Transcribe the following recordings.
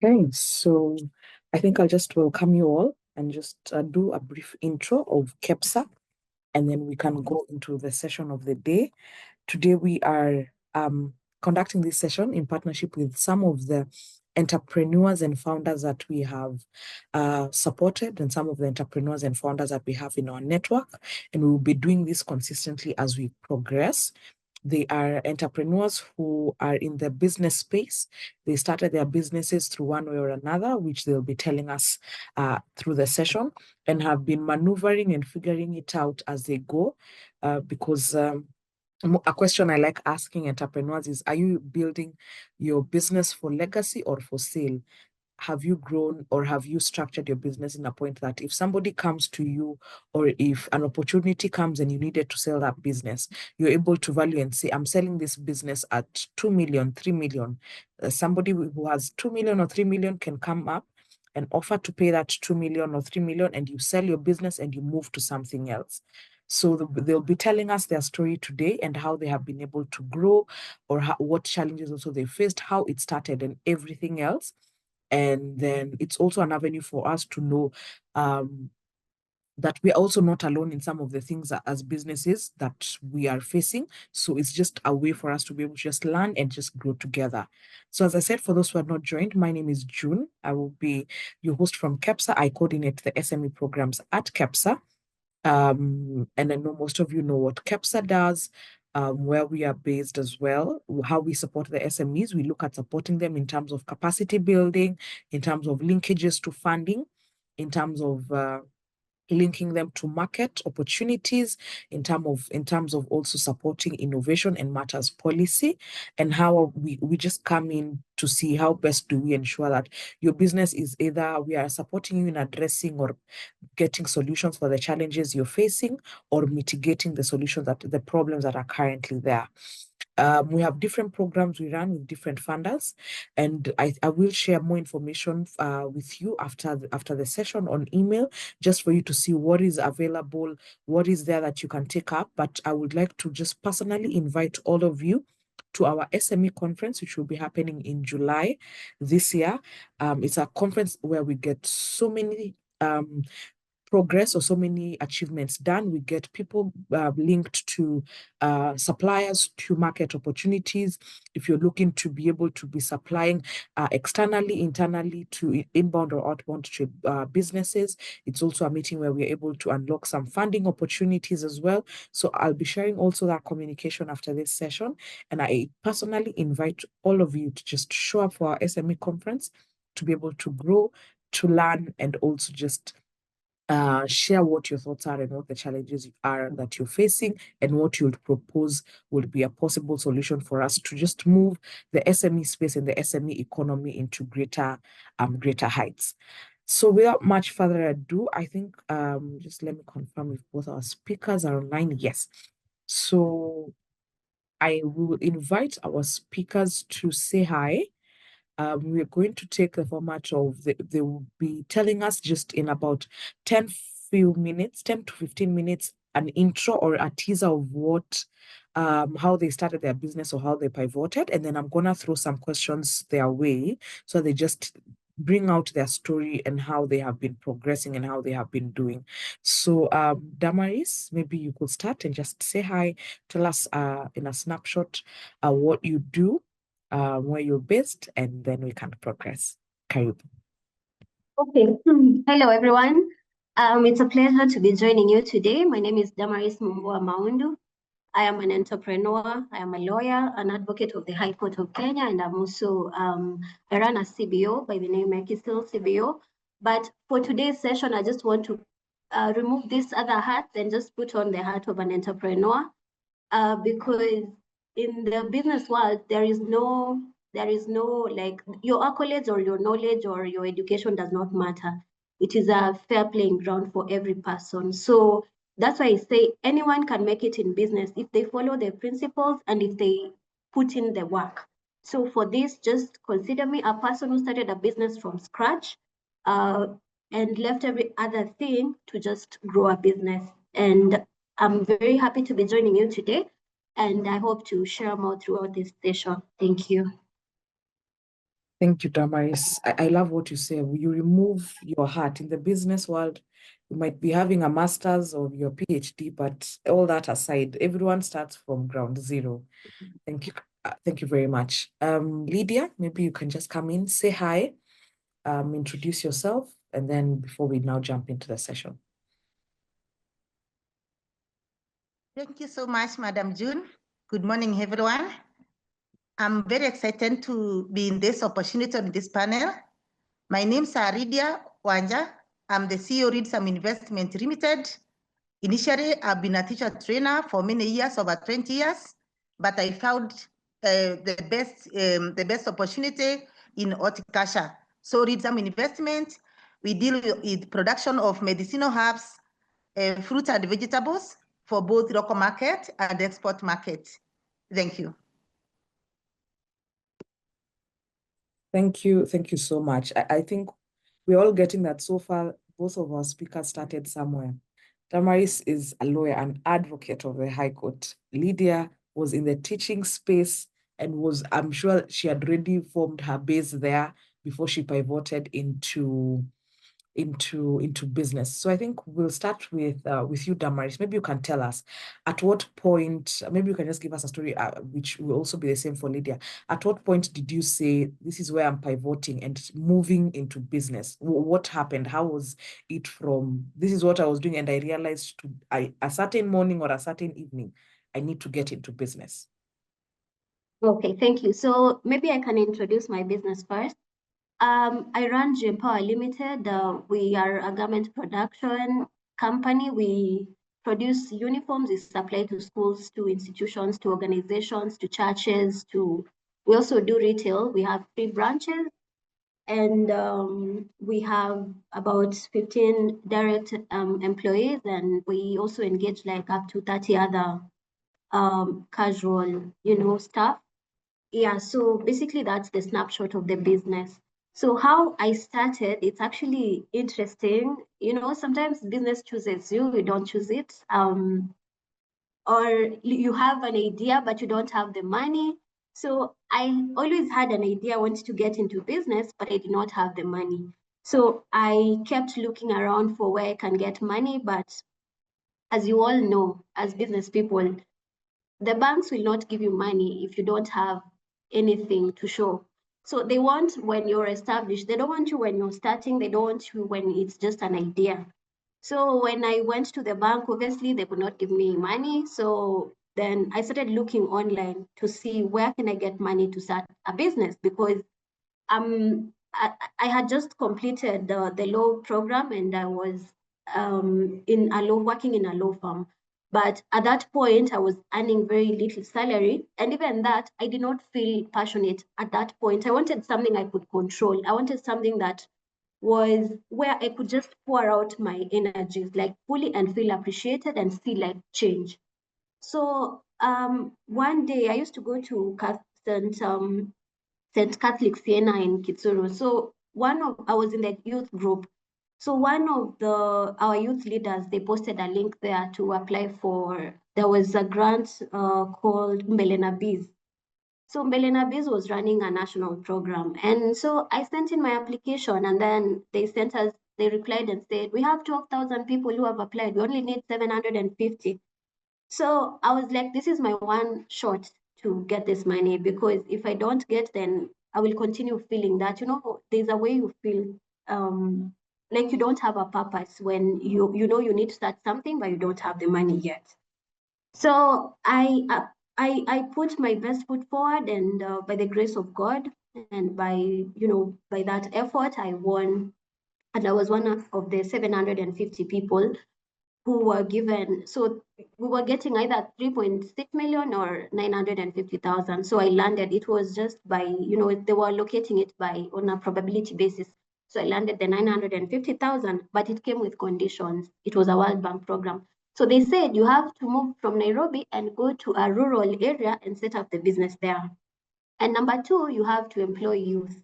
Okay, so I think I'll just welcome you all and just do a brief intro of KEPSA, and then we can go into the session of the day. Today we are conducting this session in partnership with some of the entrepreneurs and founders that we have supported, and some of the entrepreneurs and founders that we have in our network. And we will be doing this consistently as we progress. They are entrepreneurs who are in the business space. They started their businesses through one way or another, which they'll be telling us through the session, and have been maneuvering and figuring it out as they go. Because a question I like asking entrepreneurs is, are you building your business for legacy or for sale? Have you grown or have you structured your business in a point that if somebody comes to you, or if an opportunity comes and you needed to sell that business, you're able to value and say, I'm selling this business at 2 million, 3 million. Somebody who has 2 million or 3 million can come up and offer to pay that 2 million or 3 million, and you sell your business and you move to something else. So they'll be telling us their story today and how they have been able to grow, or what challenges also they faced, how it started, and everything else. And then it's also an avenue for us to know that we are also not alone in some of the things as businesses that we are facing. So it's just a way for us to be able to just learn and just grow together. So as I said, for those who are not joined, my name is June. I will be your host from KEPSA. I coordinate the SME programs at KEPSA. And I know most of you know what KEPSA does, where we are based as well, how we support the SMEs. We look at supporting them in terms of capacity building, in terms of linkages to funding, in terms of linking them to market opportunities, in terms of also supporting innovation and matters policy, and how we just come in to see how best do we ensure that your business is either we are supporting you in addressing or getting solutions for the challenges you're facing, or mitigating the problems that are currently there. We have different programs we run with different funders, and I will share more information with you after the session on email, just for you to see what is available, what is there that you can take up. But I would like to just personally invite all of you to our SME conference, which will be happening in July this year. It's a conference where we get so many progress or so many achievements done. We get people linked to suppliers, to market opportunities. If you're looking to be able to be supplying externally, internally, to inbound or outbound to businesses, it's also a meeting where we're able to unlock some funding opportunities as well. So I'll be sharing also that communication after this session. And I personally invite all of you to just show up for our SME conference, to be able to grow, to learn, and also just share what your thoughts are and what the challenges are that you're facing, and what you would propose would be a possible solution for us to just move the SME space and the SME economy into greater heights. So without much further ado, I think just let me confirm if both our speakers are online. Yes. So I will invite our speakers to say hi. We're going to take the format of they will be telling us just in about 10 to 15 minutes, an intro or a teaser of what how they started their business or how they pivoted. And then I'm gonna throw some questions their way, so they just bring out their story and how they have been progressing and how they have been doing. So Damaris, maybe you could start and just say hi, tell us in a snapshot what you do, where you're based, and then we can progress. Karibu. Okay. Hello, everyone. It's a pleasure to be joining you today. My name is Damaris Maundu. I am an entrepreneur. I am a lawyer, an advocate of the High Court of Kenya, and I'm also I run a CBO by the name Ekisil CBO. But for today's session, I just want to remove this other hat and just put on the hat of an entrepreneur, because in the business world, there is no like your accolades or your knowledge or your education does not matter. It is a fair playing ground for every person. So that's why I say anyone can make it in business if they follow the principles and if they put in the work. So for this, just consider me a person who started a business from scratch and left every other thing to just grow a business. And I'm very happy to be joining you today, and I hope to share more throughout this session. Thank you. Thank you, Damaris. I love what you say. You remove your heart. In the business world, you might be having a master's or your PhD, but all that aside, everyone starts from ground zero. Thank you. Thank you very much. Lydia, maybe you can just come in, say hi, introduce yourself, and then before we now jump into the session. Thank you so much, Madam June. Good morning, everyone. I'm very excited to be in this opportunity on this panel. My name is Lydia Wanja. I'm the CEO Lidsam Investment Limited. Initially, I've been a teacher trainer for many years, over 20 years, but I found the best opportunity in horticulture. So Lidsam Investment, we deal with production of medicinal herbs, fruits and vegetables for both local market and export market. Thank you. Thank you. Thank you so much. I think we're all getting that so far. Both of our speakers started somewhere. Damaris is a lawyer and advocate of the High Court. Lydia was in the teaching space and I'm sure she had already formed her base there before she pivoted into business. So I think we'll start with you, Damaris. Maybe you can tell us at what point, maybe you can just give us a story, which will also be the same for Lydia. At what point did you say, this is where I'm pivoting and moving into business? What happened? How was it from, this is what I was doing and I realized a certain morning or a certain evening, I need to get into business? Okay, thank you. So maybe I can introduce my business first. I run Jiem Power Ltd. We are a garment production company. We produce uniforms. We supply to schools, to institutions, to organizations, to churches. We also do retail. We have 3 branches, and we have about 15 direct employees, and we also engage like up to 30 other casual, staff. Yeah, so basically that's the snapshot of the business. So how I started, it's actually interesting. Sometimes business chooses you, you don't choose it. Or you have an idea, but you don't have the money. So I always had an idea, I wanted to get into business, but I did not have the money. So I kept looking around for where I can get money. But as you all know, as business people, the banks will not give you money if you don't have anything to show. So they want when you're established. They don't want you when you're starting. They don't want you when it's just an idea. So when I went to the bank, obviously they could not give me money. So then I started looking online to see where can I get money to start a business, because I had just completed the law program, and I was working in a law firm. But at that point, I was earning very little salary. And even that, I did not feel passionate at that point. I wanted something I could control. I wanted something that was where I could just pour out my energies, like fully, and feel appreciated and see like change. So one day I used to go to St. Catholic Siena in Kitsuru. So I was in the youth group. So one of our youth leaders, they posted a link there to apply for, there was a grant called Mbelena Biz. So Mbelena Biz was running a national program. And so I sent in my application, and then they replied and said, we have 12,000 people who have applied. We only need 750. So I was like, this is my one shot to get this money, because if I don't get, then I will continue feeling that, there's a way you feel like you don't have a purpose when you need to start something, but you don't have the money yet. So I put my best foot forward, and by the grace of God, and by that effort, I won, and I was one of the 750 people who were given. So we were getting either 3.6 million or 950,000. So I landed, it was just by, they were allocating it on a probability basis. So I landed the 950,000, but it came with conditions. It was a World Bank program. So they said you have to move from Nairobi and go to a rural area and set up the business there. And number 2, you have to employ youth.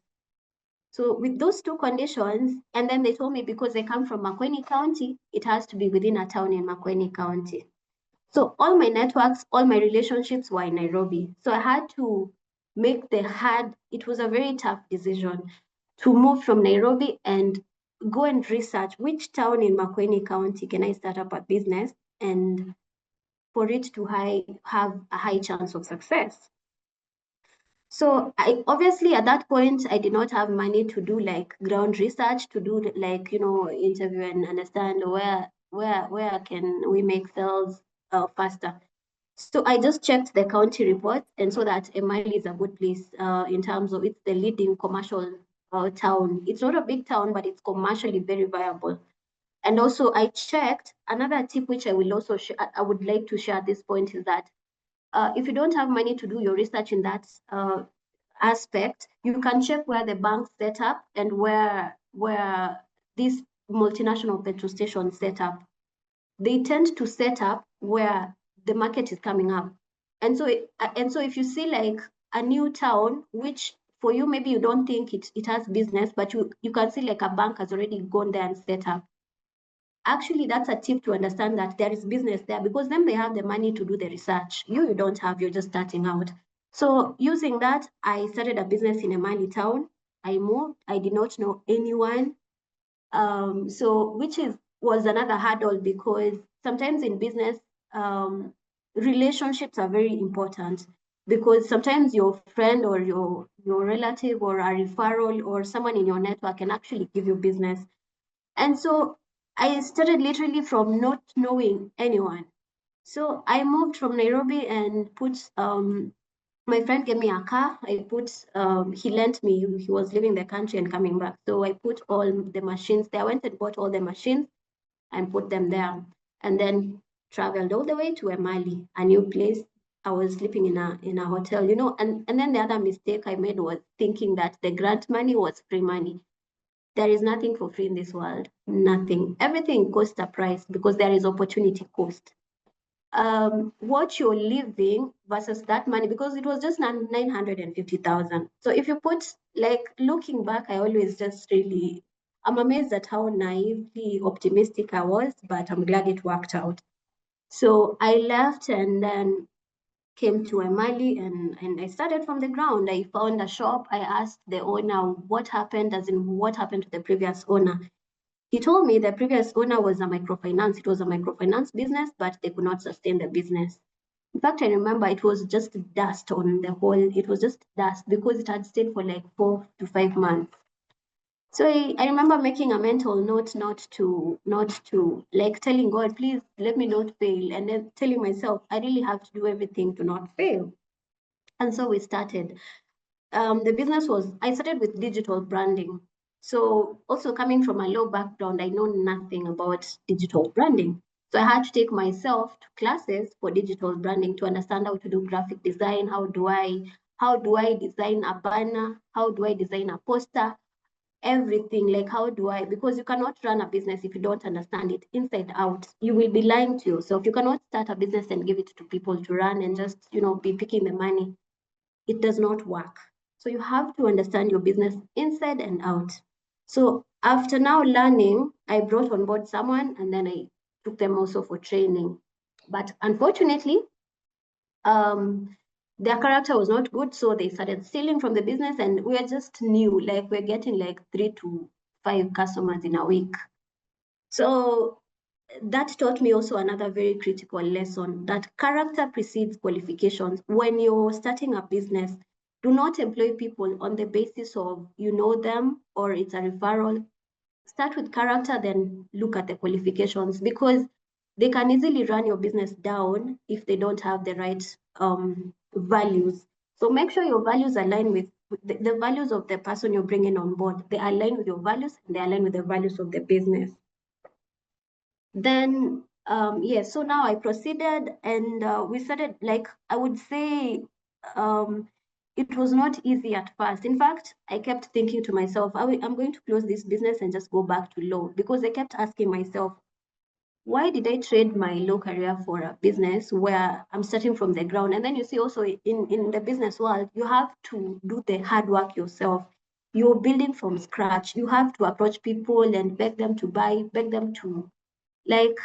So with those 2 conditions, and then they told me because I come from Makueni County, it has to be within a town in Makueni County. So all my networks, all my relationships were in Nairobi. So I had to it was a very tough decision to move from Nairobi and go and research which town in Makueni County can I start up a business and for it to have a high chance of success. So I obviously at that point I did not have money to do like ground research, to do like, you know, interview and understand where can we make sales faster. So I just checked the county reports and saw that Emali is a good place in terms of it's the leading commercial town. It's not a big town, but it's commercially very viable. And also I checked, another tip which I will also I would like to share at this point is that if you don't have money to do your research in that aspect, you can check where the banks set up and where these multinational petrol stations set up. They tend to set up where the market is coming up. And so if you see like a new town, which for you, maybe you don't think it has business, but you can see like a bank has already gone there and set up. Actually, that's a tip to understand that there is business there, because then they have the money to do the research. You don't have, you're just starting out. So using that, I started a business in a Mali town. I moved, I did not know anyone. Which was another hurdle, because sometimes in business, relationships are very important, because sometimes your friend or your relative or a referral or someone in your network can actually give you business. And so I started literally from not knowing anyone. So I moved from Nairobi and put, my friend gave me a car. He lent me, he was leaving the country and coming back. So I put all the machines there. I went and bought all the machines and put them there, and then traveled all the way to Emali, a new place. I was sleeping in a hotel, you know, and then the other mistake I made was thinking that the grant money was free money. There is nothing for free in this world, nothing. Everything costs a price, because there is opportunity cost. What you're living versus that money, because it was just 950,000. So if you put, like, looking back, I always just really, I'm amazed at how naively optimistic I was, but I'm glad it worked out. So I left and then came to Emali and I started from the ground. I found a shop. I asked the owner what happened, as in what happened to the previous owner. He told me the previous owner was a microfinance. It was a microfinance business, but they could not sustain the business. In fact, I remember it was just dust on the whole. It was just dust because it had stayed for like 4 to 5 months. So I remember making a mental note not to like telling God, please let me not fail. And then telling myself, I really have to do everything to not fail. And so we started. The business I started with digital branding. So also coming from a low background, I know nothing about digital branding. So I had to take myself to classes for digital branding to understand how to do graphic design. How do I design a banner? How do I design a poster? Everything, like how do I, because you cannot run a business if you don't understand it inside out. You will be lying to yourself. You cannot start a business and give it to people to run and just, you know, be picking the money. It does not work. So you have to understand your business inside and out. So after now learning, I brought on board someone and then I took them also for training. But unfortunately, their character was not good, so they started stealing from the business, and we are just new, like we're getting like 3 to 5 customers in a week. So that taught me also another very critical lesson, that character precedes qualifications. When you're starting a business, do not employ people on the basis of you know them or it's a referral. Start with character, then look at the qualifications, because they can easily run your business down if they don't have the right values. So make sure your values align with the values of the person you're bringing on board. They align with your values and they align with the values of the business. Then, yes, so now I proceeded and we started, like, I would say, it was not easy at first. In fact, I kept thinking to myself, I'm going to close this business and just go back to law, because I kept asking myself, why did I trade my law career for a business where I'm starting from the ground? And then you see also in the business world, you have to do the hard work yourself. You're building from scratch. You have to approach people and beg them to buy, beg them to, like,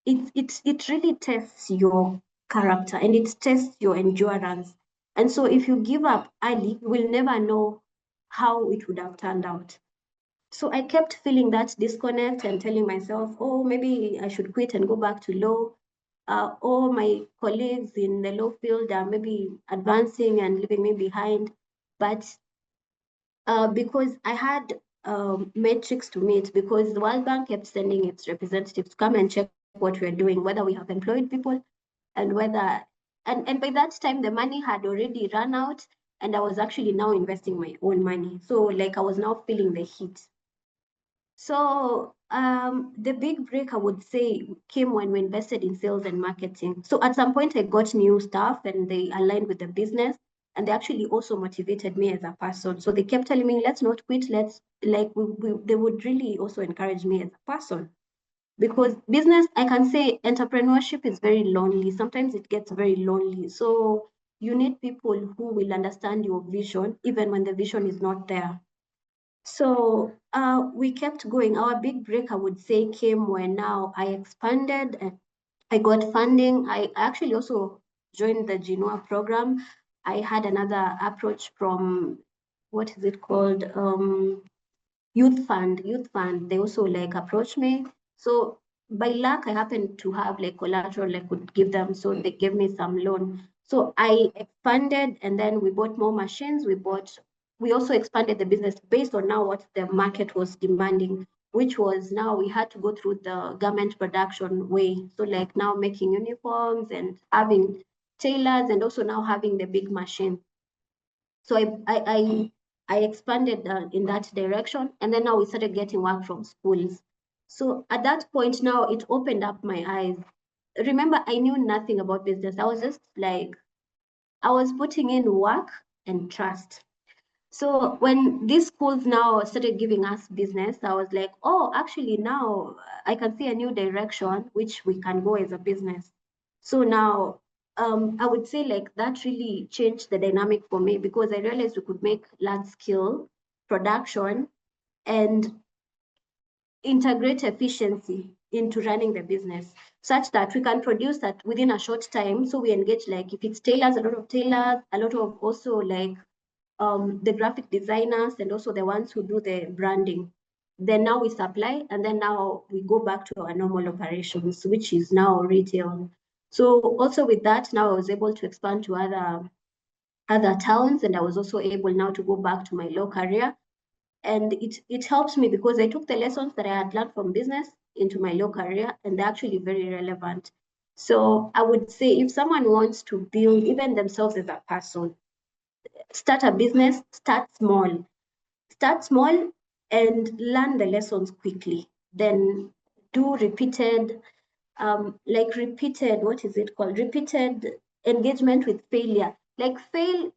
it really tests your character and it tests your endurance. And so if you give up early, you will never know how it would have turned out. So I kept feeling that disconnect and telling myself, oh, maybe I should quit and go back to law. All my colleagues in the law field are maybe advancing and leaving me behind. But because I had metrics to meet, because the World Bank kept sending its representatives to come and check what we're doing, whether we have employed people, and whether, and by that time the money had already run out, and I was actually now investing my own money. So like I was now feeling the heat. So the big break, I would say, came when we invested in sales and marketing. So at some point I got new staff and they aligned with the business, and they actually also motivated me as a person. So they kept telling me, let's not quit, let's they would really also encourage me as a person. Because business, I can say entrepreneurship is very lonely. Sometimes it gets very lonely. So you need people who will understand your vision, even when the vision is not there. So we kept going. Our big break, I would say, came when now I expanded and I got funding. I actually also joined the Genoa program. I had another approach from, what is it called? Youth fund. They also like approached me. So by luck, I happened to have like collateral I could give them. So they gave me some loan. So I expanded, and then we bought more machines. We also expanded the business based on now what the market was demanding, which was now we had to go through the garment production way. So like now making uniforms and having tailors, and also now having the big machine. So I expanded in that direction, and then now we started getting work from schools. So at that point now, it opened up my eyes. Remember, I knew nothing about business. I was just like, I was putting in work and trust. So when these schools now started giving us business, I was like, oh, actually now I can see a new direction which we can go as a business. So now I would say like that really changed the dynamic for me, because I realized we could make large scale production and integrate efficiency into running the business, such that we can produce that within a short time. So we engage, like if it's tailors, a lot of tailors, a lot of also like the graphic designers, and also the ones who do the branding. Then now we supply, and then now we go back to our normal operations, which is now retail. So also with that, now I was able to expand to other towns, and I was also able now to go back to my law career. And it helps me because I took the lessons that I had learned from business into my law career, and they're actually very relevant. So I would say if someone wants to build even themselves as a person, start a business, start small and learn the lessons quickly. Then do repeated, what is it called? Repeated engagement with failure. Like fail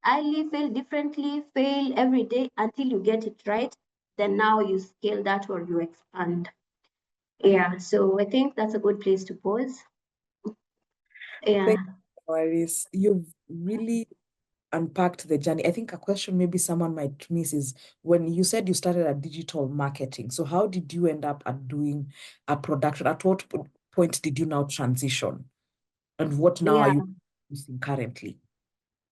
early, fail differently, fail every day until you get it right. Then now you scale that or you expand. Yeah, so I think that's a good place to pause. Yeah. Thank you, Damaris. You've really unpacked the journey. I think a question maybe someone might miss is when you said you started at digital marketing. So how did you end up at doing a production? At what point did you now transition? And what now are Yeah. you using currently?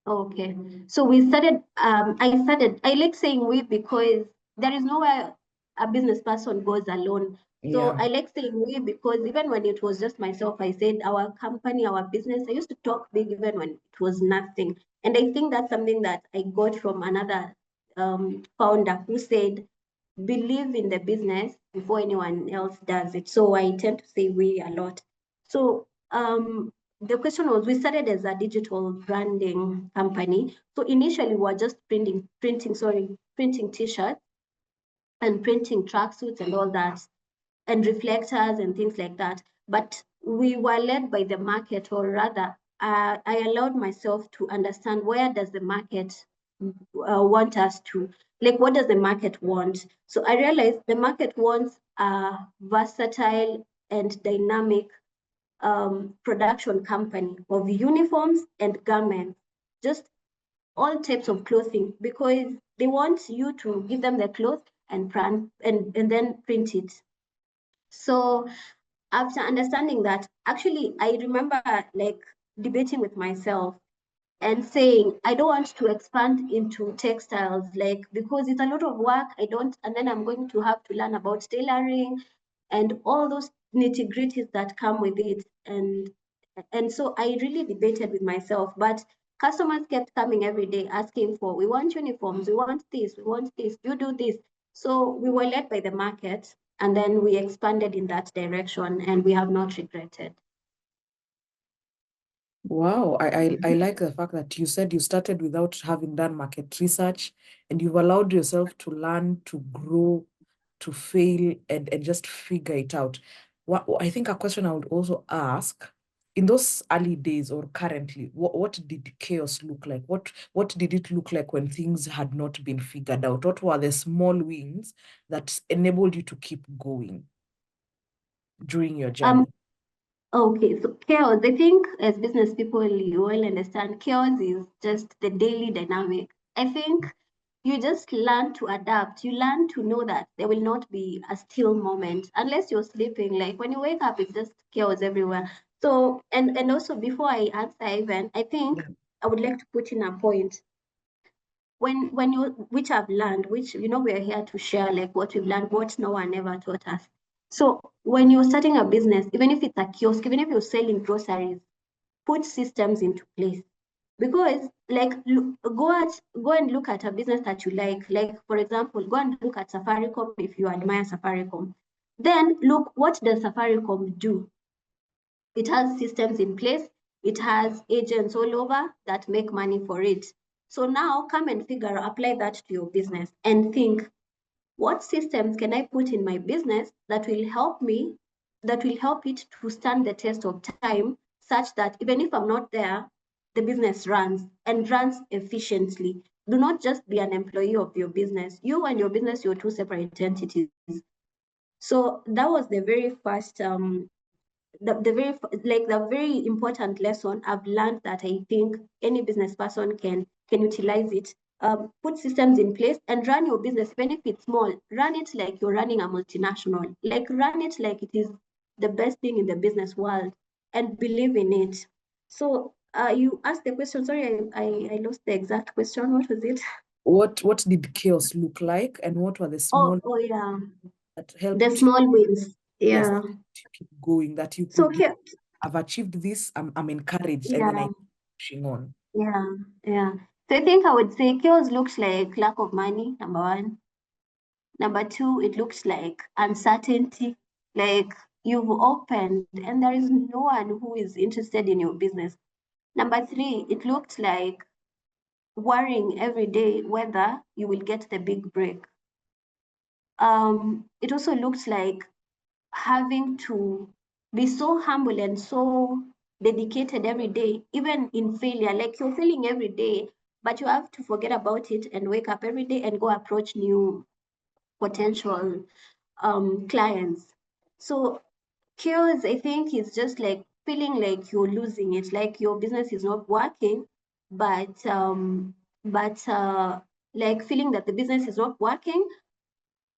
Okay. So we started, I like saying we because there is nowhere a business person goes alone. So Yeah. I like saying we because even when it was just myself, I said our company, our business, I used to talk big even when it was nothing. And I think that's something that I got from another founder who said, believe in the business before anyone else does it. So I tend to say we a lot. So the question was, we started as a digital branding company. So initially we were just printing t-shirts and printing tracksuits and all that, and reflectors and things like that. But we were led by the market, or rather, I allowed myself to understand where does the market want us to, like, what does the market want? So I realized the market wants a versatile and dynamic production company of uniforms and garments, just all types of clothing, because they want you to give them the clothes and then print it. So after understanding that, actually, I remember like debating with myself, and saying, I don't want to expand into textiles, like, because it's a lot of work. And then I'm going to have to learn about tailoring and all those nitty-gritties that come with it. And so I really debated with myself, but customers kept coming every day asking for, we want uniforms, we want this, you do this. So we were led by the market, and then we expanded in that direction, and we have not regretted. Wow, I like the fact that you said you started without having done market research, and you've allowed yourself to learn, to grow, to fail, and just figure it out. I think a question I would also ask, in those early days or currently, what did chaos look like? What did it look like when things had not been figured out? What were the small wins that enabled you to keep going during your journey? Okay, so chaos, I think as business people, you all understand chaos is just the daily dynamic. I think you just learn to adapt. You learn to know that there will not be a still moment unless you're sleeping. Like when you wake up, it's just chaos everywhere. So, and also before I answer even, I think I would like to put in a point. When you, which I've learned, which, we're here to share like what we've learned, what no one ever taught us. So when you're starting a business, even if it's a kiosk, even if you're selling groceries, put systems into place. Because like go and look at a business that you like for example, go and look at Safaricom if you admire Safaricom. Then look, what does Safaricom do? It has systems in place, it has agents all over that make money for it. So now come and apply that to your business and think, what systems can I put in my business that will help it to stand the test of time, such that even if I'm not there, the business runs and runs efficiently. Do not just be an employee of your business. You and your business, you're two separate entities. So that was the very first the very important lesson I've learned, that I think any business person can utilize it. Put systems in place and run your business, even if it's small. Run it like you're running a multinational. Like run it like it is the best thing in the business world, and believe in it. So you asked the question. Sorry, I lost the exact question. What was it? What did chaos look like, and what were the small Yeah, that helped the small wins. yes, Yeah. to keep going, that you So could, I've achieved this, I'm encouraged, and then I yeah. keep pushing on. Yeah. So I think I would say chaos looks like lack of money, number one. Number two, it looks like uncertainty, like you've opened and there is no one who is interested in your business. Number three, it looked like worrying every day whether you will get the big break. It also looks like having to be so humble and so dedicated every day, even in failure. Like you're failing every day, but you have to forget about it and wake up every day and go approach new potential clients. So chaos, I think, is just like feeling like you're losing it, like your business is not working, but like feeling that the business is not working,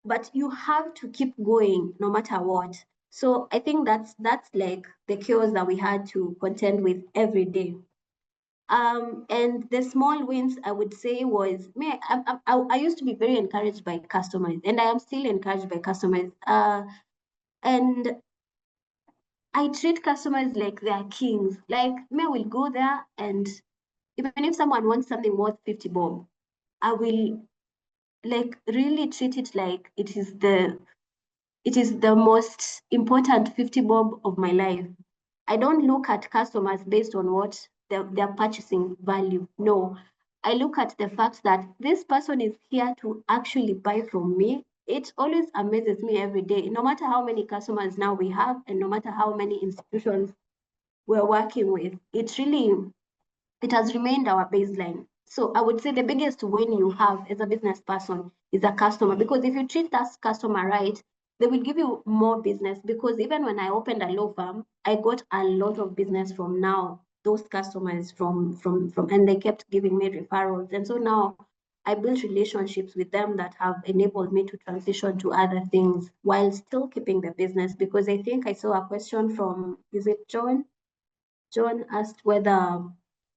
but you have to keep going no matter what. So I think that's like the chaos that we had to contend with every day. And the small wins, I would say, was me. I used to be very encouraged by customers, and I am still encouraged by customers. And I treat customers like they're kings. Like me, I will go there, and even if someone wants something worth 50 bob, I will like really treat it like it is the most important 50 bob of my life. I don't look at customers based on what their purchasing value. No, I look at the fact that this person is here to actually buy from me. It always amazes me every day, no matter how many customers now we have, and no matter how many institutions we're working with. It has remained our baseline. So I would say the biggest win you have as a business person is a customer, because if you treat that customer right, they will give you more business. Because even when I opened a law firm, I got a lot of business from those customers and they kept giving me referrals. And so now I built relationships with them that have enabled me to transition to other things while still keeping the business. Because I think I saw a question from, is it John? John asked whether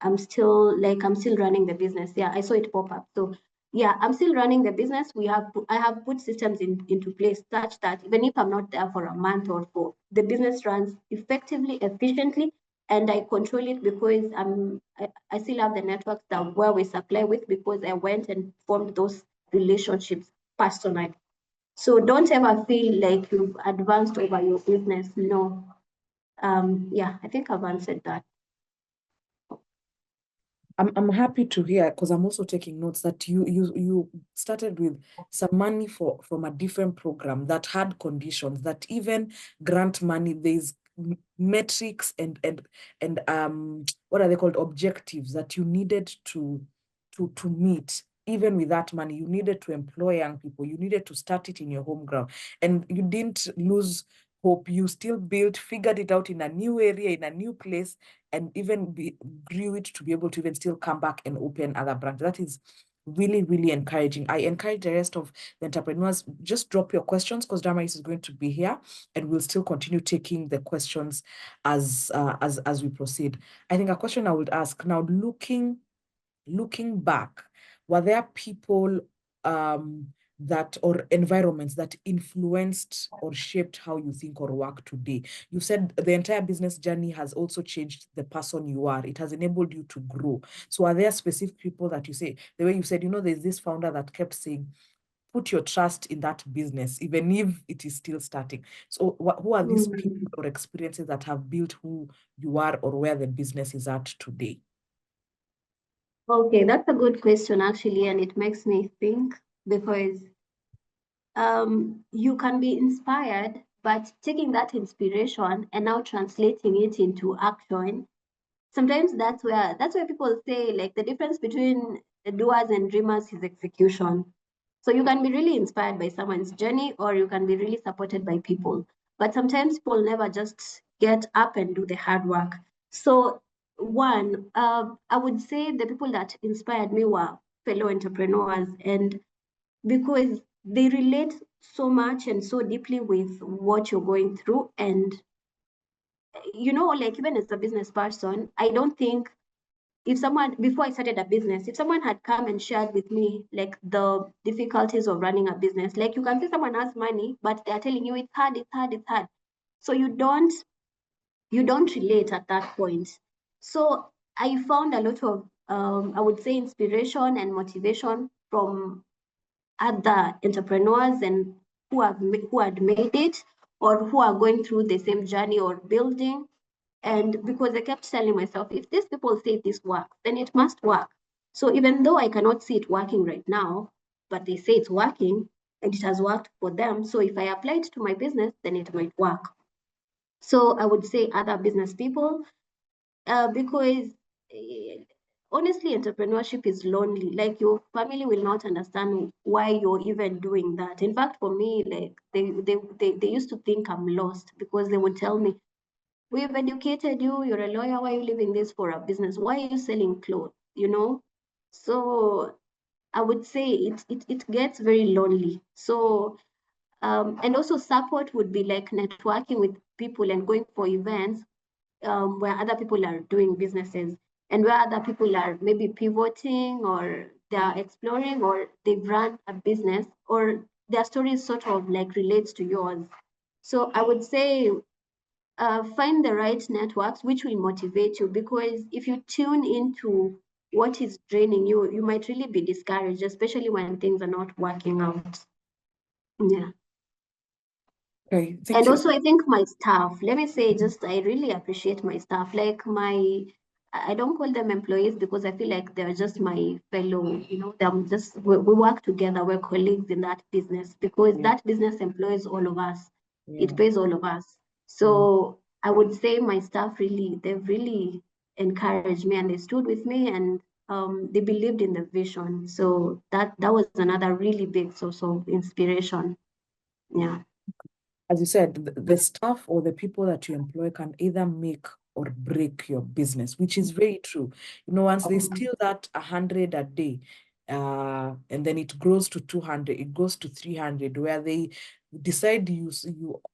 I'm still running the business. Yeah, I saw it pop up. So yeah, I'm still running the business. I have put systems into place such that even if I'm not there for a month or so, the business runs effectively, efficiently, and I control it because I still have the networks that where we supply with, because I went and formed those relationships personally. So don't ever feel like you've advanced over your business. No. Yeah, I think I've answered that. I'm happy to hear, because I'm also taking notes that you started with some money from a different program that had conditions, that even grant money, there's metrics and what are they called, objectives that you needed to meet. Even with that money, you needed to employ young people, you needed to start it in your home ground, and you didn't lose hope. You still figured it out in a new area, in a new place, and even grew it to be able to even still come back and open other branches. That is really, really encouraging. I encourage the rest of the entrepreneurs, just drop your questions, because Damaris is going to be here, and we'll still continue taking the questions as we proceed. I think a question I would ask now, looking back, were there people that, or environments that influenced or shaped how you think or work today? You said the entire business journey has also changed the person you are. It has enabled you to grow. So are there specific people that you say, the way you said, there's this founder that kept saying, put your trust in that business, even if it is still starting. So who are these people or experiences that have built who you are or where the business is at today? Okay, that's a good question, actually, and it makes me think, because you can be inspired, but taking that inspiration and now translating it into action, sometimes that's where people say, like, the difference between the doers and dreamers is execution. So you can be really inspired by someone's journey, or you can be really supported by people. But sometimes people never just get up and do the hard work. So I would say the people that inspired me were fellow entrepreneurs, and because they relate so much and so deeply with what you're going through. And like, even as a business person, I don't think, if someone, before I started a business, if someone had come and shared with me like the difficulties of running a business, like, you can see someone has money, but they're telling you it's hard, it's hard, it's hard. So you don't relate at that point. So I found a lot of I would say inspiration and motivation from other entrepreneurs, and who had made it, or who are going through the same journey or building. And because I kept telling myself, if these people say this works, then it must work. So even though I cannot see it working right now, but they say it's working and it has worked for them, so if I apply it to my business, then it might work. So I would say other business people, because honestly, entrepreneurship is lonely. Like, your family will not understand why you're even doing that. In fact, for me, like, they used to think I'm lost, because they would tell me, we've educated you, you're a lawyer, why are you leaving this for a business? Why are you selling clothes? So I would say it gets very lonely. So and also support would be like networking with people and going for events where other people are doing businesses, and where other people are maybe pivoting, or they're exploring, or they've run a business, or their story sort of like relates to yours. So I would say find the right networks which will motivate you, because if you tune into what is draining you, you might really be discouraged, especially when things are not working out. Yeah. Okay, thank And you. also, I think my staff, let me say, just, I really appreciate my staff. Like, I don't call them employees, because I feel like they're just my fellow, we work together, we're colleagues in that business, because that business employs all of us. It pays all of us. So I would say my staff they've really encouraged me, and they stood with me, and they believed in the vision. So that was another really big source of inspiration. Yeah. As you said, the staff or the people that you employ can either make or break your business, which is very true. Once they steal that 100 a day, and then it grows to 200, it goes to 300, where they decide you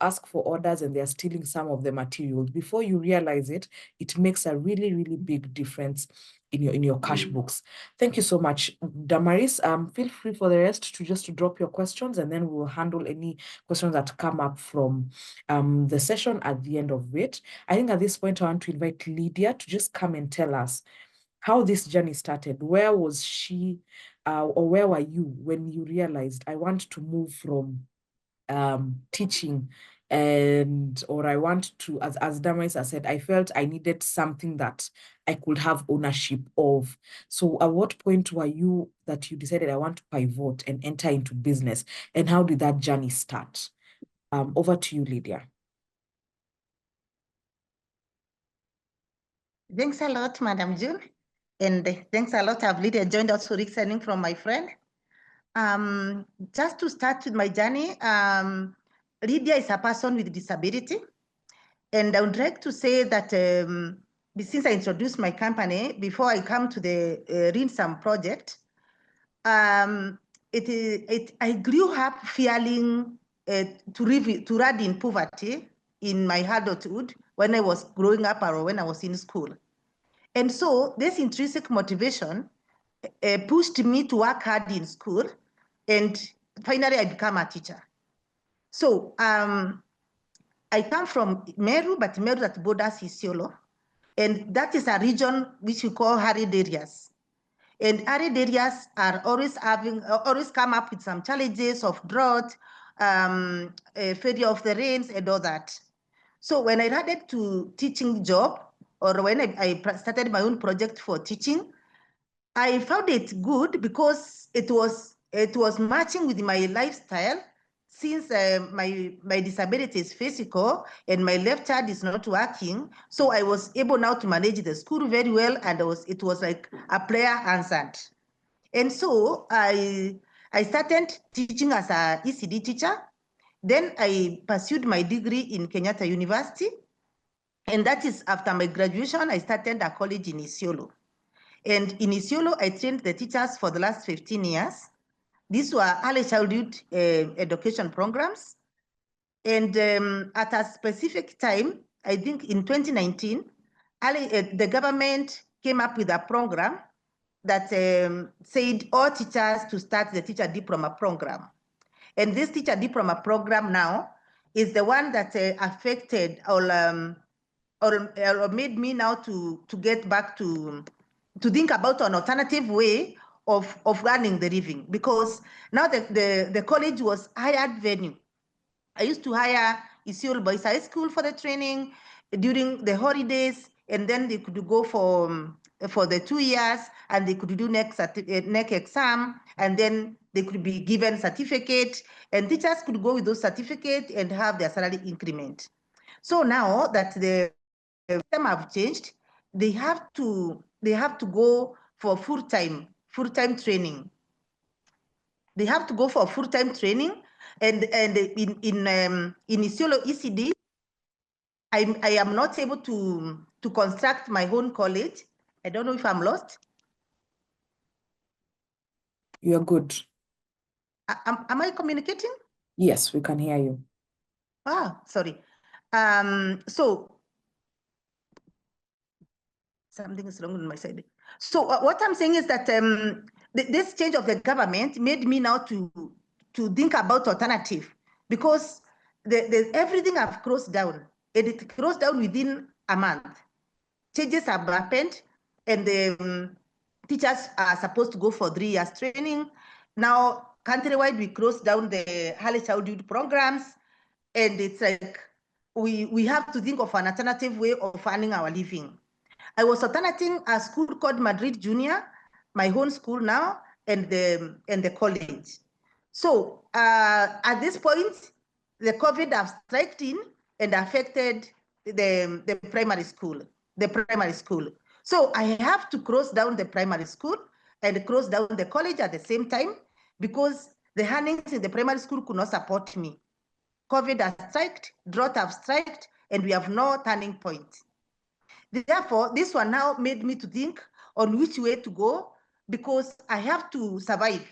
ask for orders and they're stealing some of the materials. Before you realize it, it makes a really, really big difference in your cash books. Thank you so much. Damaris, feel free for the rest to just drop your questions, and then we'll handle any questions that come up from the session at the end of it. I think at this point, I want to invite Lydia to just come and tell us how this journey started. Where was she, or where were you when you realized I want to move from teaching, or I want to, as Damaris has said, I felt I needed something that I could have ownership of. So at what point were you that you decided I want to pivot and enter into business, and how did that journey start? Over to you, Lydia. Thanks a lot, Madam June. And thanks a lot. I've Lydia joined us for listening from my friend. Just to start with my journey, Lydia is a person with disability. And I would like to say that since I introduced my company, before I come to the Lidsam project, I grew up feeling to run in poverty in my adulthood when I was growing up or when I was in school. And so this intrinsic motivation pushed me to work hard in school, and finally I became a teacher. So I come from Meru, but Meru that borders Isiolo, and that is a region which we call arid areas. And arid areas are always come up with some challenges of drought, failure of the rains, and all that. So when I added to teaching job, or when I started my own project for teaching, I found it good because it was matching with my lifestyle. Since my disability is physical and my left hand is not working, so I was able now to manage the school very well, and it was like a player answered. And so I started teaching as a ECD teacher. Then I pursued my degree in Kenyatta University, and that is after my graduation. I started a college in Isiolo. And in Isiolo, I trained the teachers for the last 15 years. These were early childhood education programs. And at a specific time, I think in 2019, the government came up with a program that said all teachers to start the teacher diploma program. And this teacher diploma program now is the one that affected or made me now to get back to think about an alternative way of running the living, because now the college was hired venue. I used to hire Isiolo Boys High School for the training during the holidays, and then they could go for the 2 years, and they could do next exam, and then they could be given certificate, and teachers could go with those certificates and have their salary increment. So now that the system have changed, they have to go for full-time training. They have to go for full-time training, and in Isiolo ECD, I am not able to construct my own college. I don't know if I'm lost. You're good. Am I communicating? Yes, we can hear you. Sorry. So something is wrong on my side. So what I'm saying is that this change of the government made me now to think about alternative, because everything have closed down, and it closed down within a month. Changes have happened, and the teachers are supposed to go for 3 years training. Now, countrywide, we closed down the early childhood programs, and it's like we have to think of an alternative way of earning our living. I was alternating a school called Madrid Junior, my own school now, and the college. So at this point, the COVID have struck in and affected the primary school. So I have to close down the primary school and close down the college at the same time, because the earnings in the primary school could not support me. COVID has struck, drought have struck, and we have no turning point. Therefore, this one now made me to think on which way to go, because I have to survive.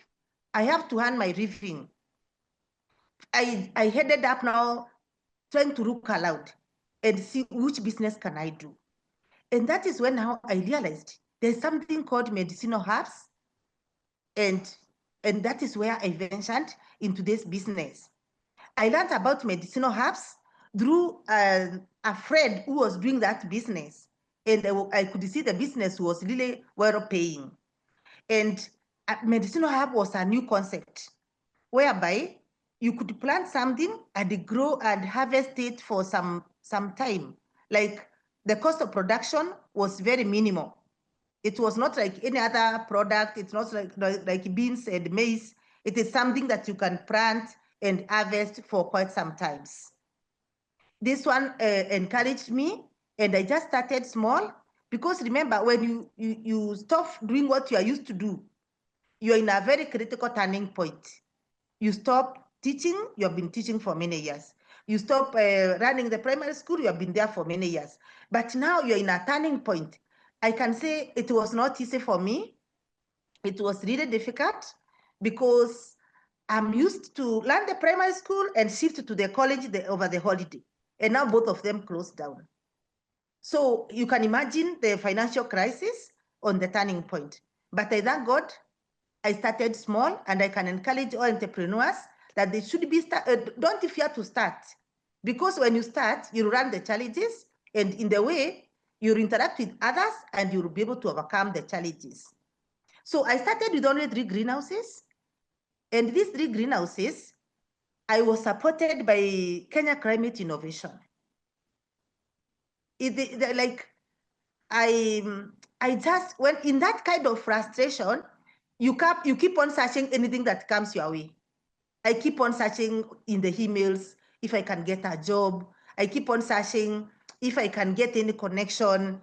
I have to earn my living. I headed up now trying to look aloud and see which business can I do. And that is when now I realized there's something called medicinal herbs. And that is where I ventured into this business. I learned about medicinal herbs through a friend who was doing that business. And I could see the business was really well paying. And medicinal herb was a new concept whereby you could plant something and grow and harvest it for some time. Like the cost of production was very minimal. It was not like any other product. It's not like beans and maize. It is something that you can plant and harvest for quite some times. This one encouraged me, and I just started small, because remember, when you stop doing what you are used to do, you're in a very critical turning point. You stop teaching, you have been teaching for many years. You stop running the primary school, you have been there for many years. But now you're in a turning point. I can say it was not easy for me. It was really difficult because I'm used to learn the primary school and shift to the college over the holiday. And now both of them closed down. So you can imagine the financial crisis on the turning point. But I thank God I started small, and I can encourage all entrepreneurs that they should be, don't fear to start. Because when you start, you run the challenges, and in the way, you interact with others and you'll be able to overcome the challenges. So I started with only 3 greenhouses. And these 3 greenhouses, I was supported by Kenya Climate Innovation. I just, when in that kind of frustration, you keep on searching anything that comes your way. I keep on searching in the emails if I can get a job. I keep on searching if I can get any connection,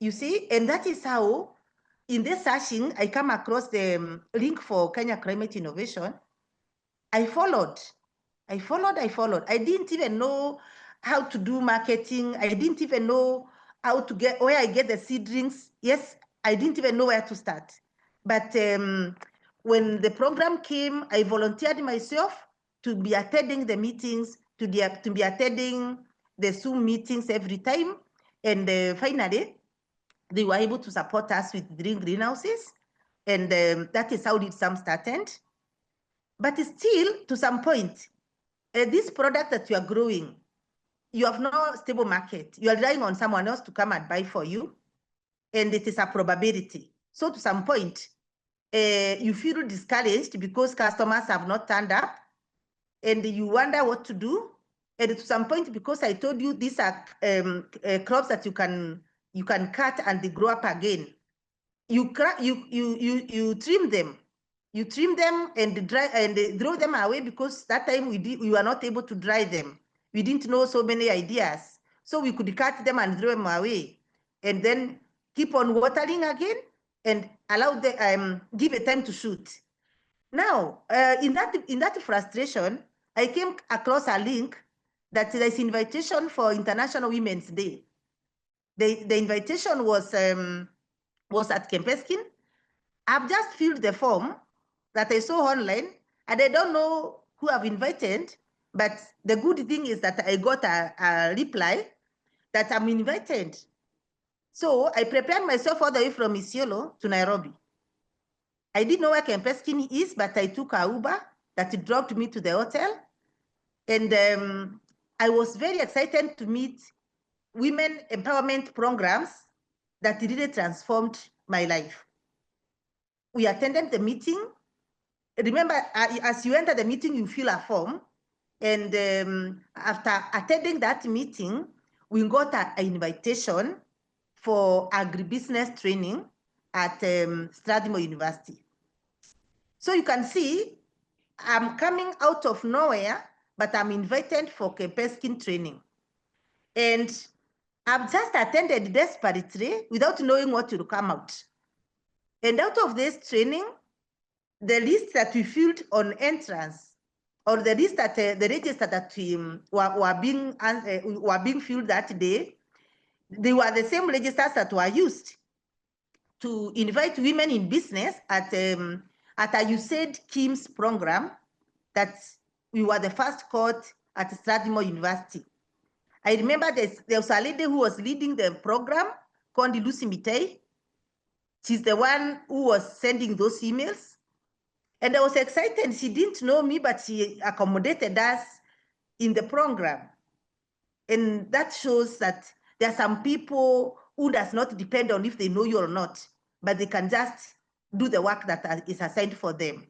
you see? And that is how, in this searching, I come across the link for Kenya Climate Innovation. I followed. I didn't even know how to do marketing. I didn't even know how to get, where I get the seedlings. Yes, I didn't even know where to start. But when the program came, I volunteered myself to be attending the meetings, to be attending the Zoom meetings every time. And finally, they were able to support us with greenhouses. And that is how Lidsam started. But still, to some point, this product that you are growing, you have no stable market. You are relying on someone else to come and buy for you, and it is a probability. So to some point, you feel discouraged because customers have not turned up, and you wonder what to do. And to some point, because I told you these are crops that you can cut and they grow up again, you trim them. You trim them and dry and throw them away, because that time we were not able to dry them. We didn't know so many ideas. So we could cut them and throw them away, and then keep on watering again and allow the give it time to shoot. Now, in that frustration, I came across a link that there's invitation for International Women's Day. The invitation was at Kempeskin. I've just filled the form that I saw online, and I don't know who I've invited, but the good thing is that I got a reply that I'm invited. So I prepared myself all the way from Isiolo to Nairobi. I didn't know where Kempeskin is, but I took a Uber that dropped me to the hotel. And I was very excited to meet women empowerment programs that really transformed my life. We attended the meeting. Remember, as you enter the meeting, you fill a form. And after attending that meeting, we got an invitation for agribusiness training at Strathmore University. So you can see, I'm coming out of nowhere, but I'm invited for Kempeskin training. And I've just attended desperately without knowing what will come out. And out of this training, the list that we filled on entrance, or the list that the register that were being filled that day, they were the same registers that were used to invite women in business at a USAID Kim's program that we were the first court at Strathmore University. I remember there was a lady who was leading the program called Lucy Mitei. She's the one who was sending those emails. And I was excited. She didn't know me, but she accommodated us in the program. And that shows that there are some people who does not depend on if they know you or not, but they can just do the work that is assigned for them.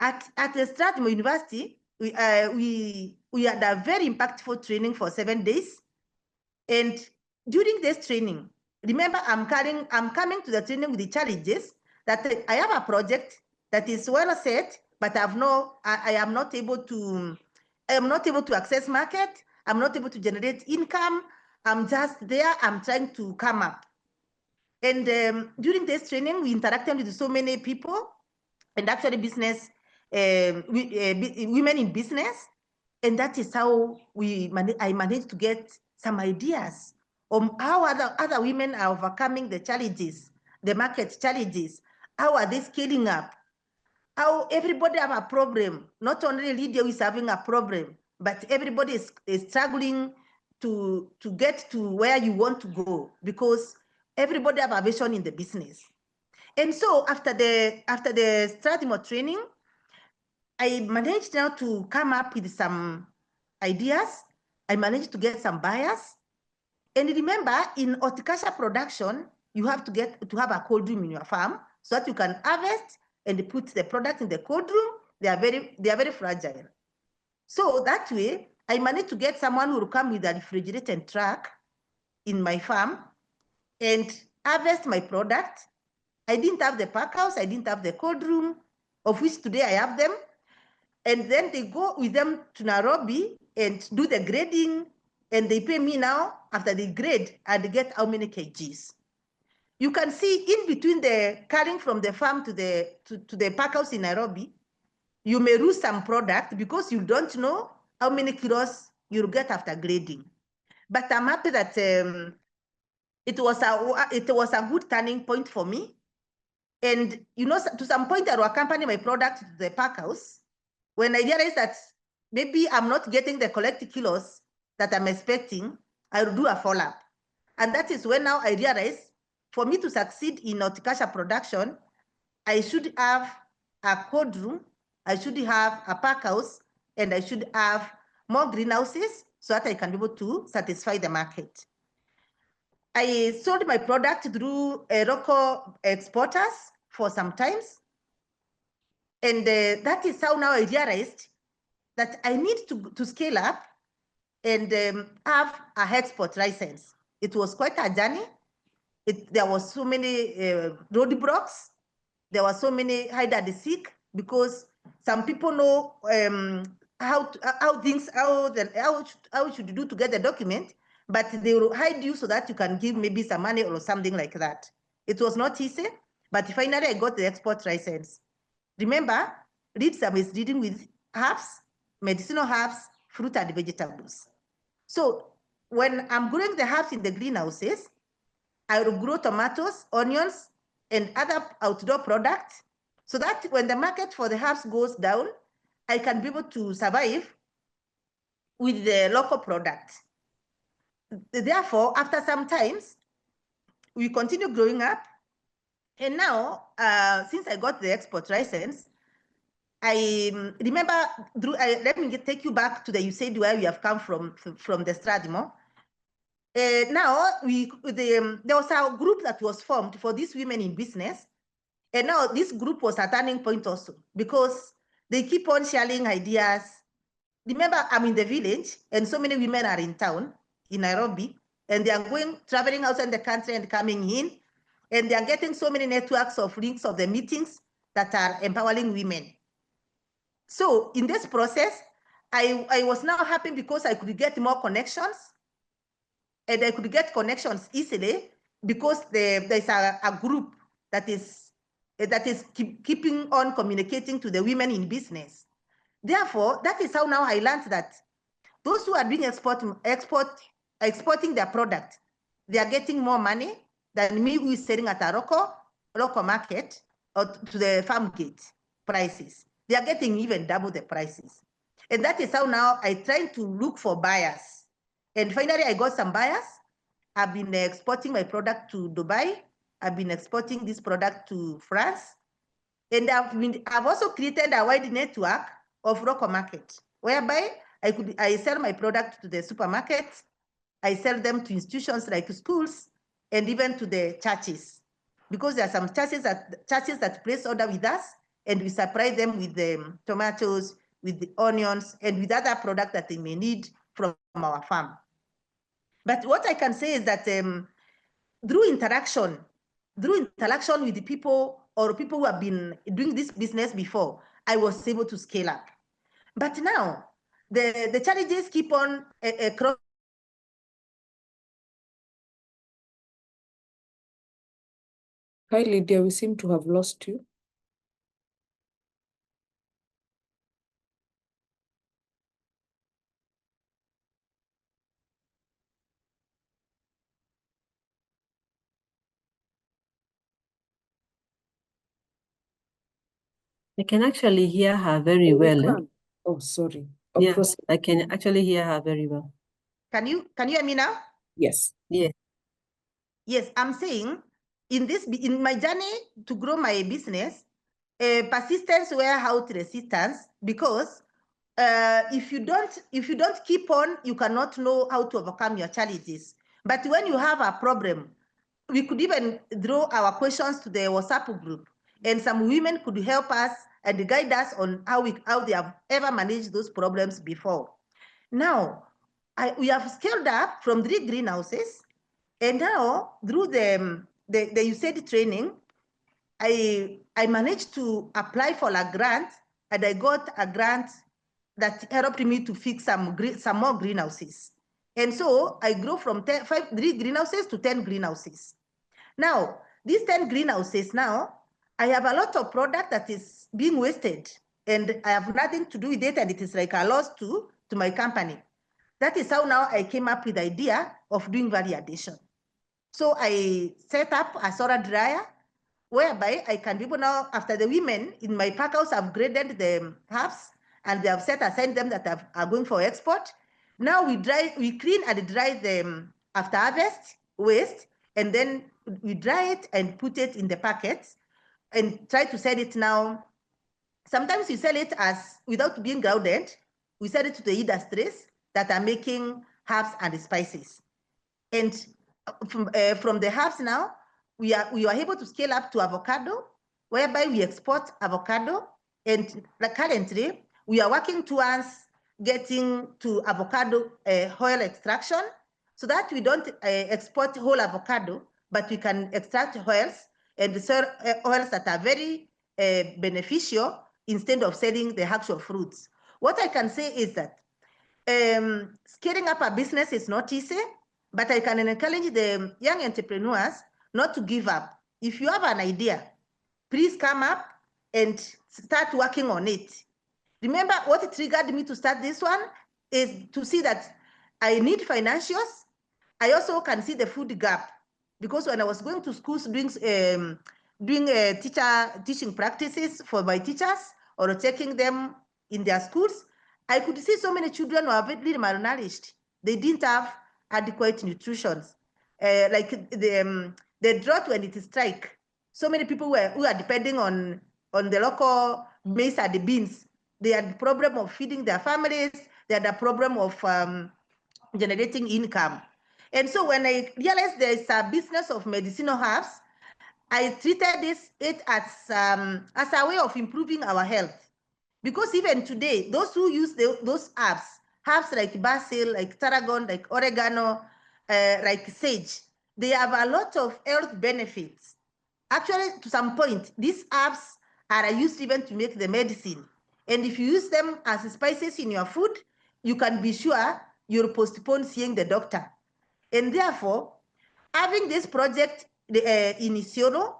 At the Strathmore University, we had a very impactful training for 7 days. And during this training, remember, I'm coming to the training with the challenges that I have a project that is well set, but I am not able to access market. I'm not able to generate income. I'm just there. I'm trying to come up. And during this training, we interacted with so many people, and actually women in business. And that is how I managed to get some ideas on how other women are overcoming the challenges, the market challenges. How are they scaling up? How everybody have a problem. Not only Lydia is having a problem, but everybody is struggling to get to where you want to go, because everybody have a vision in the business. And so after the Strathmore training, I managed now to come up with some ideas. I managed to get some buyers. And remember, in horticulture production, you have to have a cold room in your farm so that you can harvest and put the product in the cold room. They are very fragile. So that way, I managed to get someone who will come with a refrigerated truck in my farm and harvest my product. I didn't have the pack house, I didn't have the cold room, of which today I have them. And then they go with them to Nairobi and do the grading, and they pay me now after they grade and get how many kgs. You can see in between the carrying from the farm to the pack house in Nairobi, you may lose some product because you don't know how many kilos you'll get after grading. But I'm happy that it was a good turning point for me. And to some point, I will accompany my product to the pack house. When I realized that maybe I'm not getting the collected kilos that I'm expecting, I will do a follow-up. And that is when now I realized, for me to succeed in horticulture production, I should have a cold room, I should have a pack house, and I should have more greenhouses so that I can be able to satisfy the market. I sold my product through local exporters for some times. And that is how now I realized that I need to scale up and have a export license. It was quite a journey. There was so many roadblocks. There were so many hide and seek, because some people know how should you do to get the document, but they will hide you so that you can give maybe some money or something like that. It was not easy, but finally I got the export license. Remember, Lidsam is dealing with herbs, medicinal herbs, fruit and vegetables. So when I'm growing the herbs in the greenhouses, I will grow tomatoes, onions, and other outdoor products, so that when the market for the herbs goes down, I can be able to survive with the local product. Therefore, after some times, we continue growing up. And now, since I got the export license, I remember, let me take you back to you said where we have come from the Strathmore. Now, there was a group that was formed for these women in business. And now this group was a turning point also, because they keep on sharing ideas. Remember, I'm in the village and so many women are in town, in Nairobi, and they are traveling outside the country and coming in, and they are getting so many networks of links of the meetings that are empowering women. So in this process, I was now happy because I could get more connections, and I could get connections easily because there's a group that is keeping on communicating to the women in business. Therefore, that is how now I learned that those who are doing exporting their product, they are getting more money than me who is selling at a local market or to the farm gate prices. They are getting even double the prices. And that is how now I try to look for buyers. And finally, I got some buyers. I've been exporting my product to Dubai. I've been exporting this product to France. And I've also created a wide network of local market, whereby I sell my product to the supermarkets, I sell them to institutions like schools, and even to the churches. Because there are some churches that place order with us, and we supply them with the tomatoes, with the onions, and with other products that they may need from our farm. But what I can say is that through interaction with the people or people who have been doing this business before, I was able to scale up. But now, the challenges keep on crossing. Hi, Lydia, we seem to have lost you. I can actually hear her very well. Oh, sorry. Yeah, I can actually hear her very well. Can you hear me now? Yes. Yeah. Yes, I'm saying in my journey to grow my business, persistence wear out resistance, because if you don't keep on, you cannot know how to overcome your challenges. But when you have a problem, we could even draw our questions to the WhatsApp group, and some women could help us and guide us on how they have ever managed those problems before. Now, we have scaled up from 3 greenhouses, and now through the USAID training, I managed to apply for a grant, and I got a grant that helped me to fix some more greenhouses. And so I grew from 3 greenhouses to 10 greenhouses. Now, these 10 greenhouses now, I have a lot of product that is being wasted, and I have nothing to do with it, and it is like a loss to my company. That is how now I came up with the idea of doing value addition. So I set up a solar dryer, whereby I can be able now, after the women in my pack house have graded the herbs, and they have set aside them that are going for export. Now we clean and dry them after harvest waste, and then we dry it and put it in the packets and try to sell it now. Sometimes we sell it as without being grounded. We sell it to the industries that are making herbs and spices. And from the herbs now, we are able to scale up to avocado, whereby we export avocado. And currently, we are working towards getting to avocado oil extraction, so that we don't export whole avocado, but we can extract oils and sell oils that are very beneficial instead of selling the actual fruits. What I can say is that scaling up a business is not easy, but I can encourage the young entrepreneurs not to give up. If you have an idea, please come up and start working on it. Remember, what triggered me to start this one is to see that I need financials. I also can see the food gap, because when I was going to schools doing teaching practices for my teachers, or taking them in their schools, I could see so many children who are very malnourished. They didn't have adequate nutrition. Like the drought when it strike, so many people who are depending on the local maize and the beans. They had the problem of feeding their families. They had the problem of generating income. And so when I realized there is a business of medicinal herbs, I treated it as a way of improving our health. Because even today, those who use those herbs like basil, like tarragon, like oregano, like sage, they have a lot of health benefits. Actually, to some point, these herbs are used even to make the medicine. And if you use them as spices in your food, you can be sure you'll postpone seeing the doctor. And therefore, having this project in Isiolo,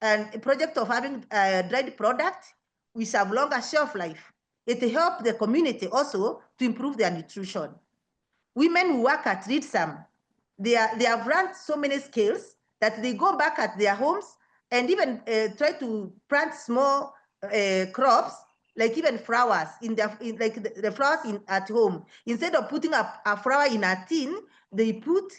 and a project of having dried product, which have longer shelf life, it helps the community also to improve their nutrition. Women who work at Lidsam, they have run so many skills that they go back at their homes and even try to plant small crops like even flowers like the flowers at home. Instead of putting a flower in a tin, they put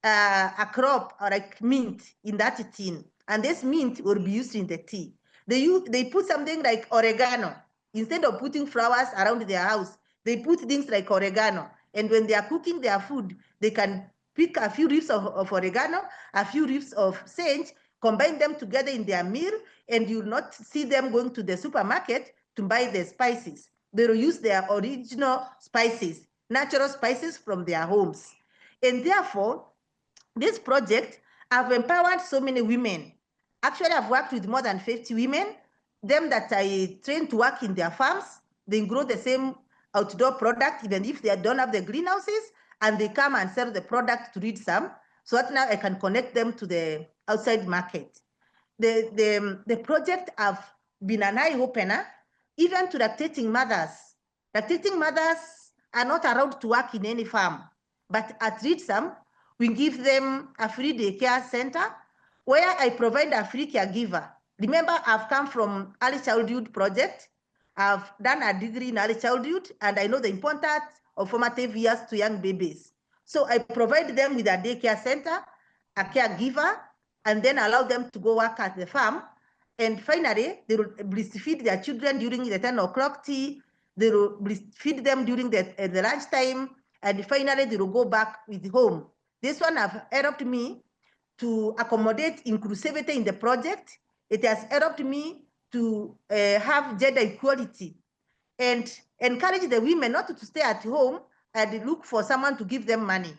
a crop or like mint in that tin, and this mint will be used in the tea. They put something like oregano. Instead of putting flowers around their house, they put things like oregano. And when they are cooking their food, they can pick a few leaves of oregano, a few leaves of sage, combine them together in their meal, and you'll not see them going to the supermarket to buy the spices. They will use their original spices, natural spices from their homes. And therefore, this project, I've empowered so many women. Actually, I've worked with more than 50 women, them that I trained to work in their farms. They grow the same outdoor product, even if they don't have the greenhouses, and they come and sell the product to Lidsam, so that now I can connect them to the outside market. The project have been an eye-opener, even to lactating mothers. Lactating mothers are not allowed to work in any farm, but at Lidsam, we give them a free daycare center where I provide a free caregiver. Remember, I've come from early childhood project. I've done a degree in early childhood, and I know the importance of formative years to young babies. So I provide them with a daycare center, a caregiver, and then allow them to go work at the farm. And finally, they will breastfeed their children during the 10 o'clock tea. They will breastfeed them during the lunchtime. And finally, they will go back with home. This one has helped me to accommodate inclusivity in the project. It has helped me to have gender equality and encourage the women not to stay at home and look for someone to give them money,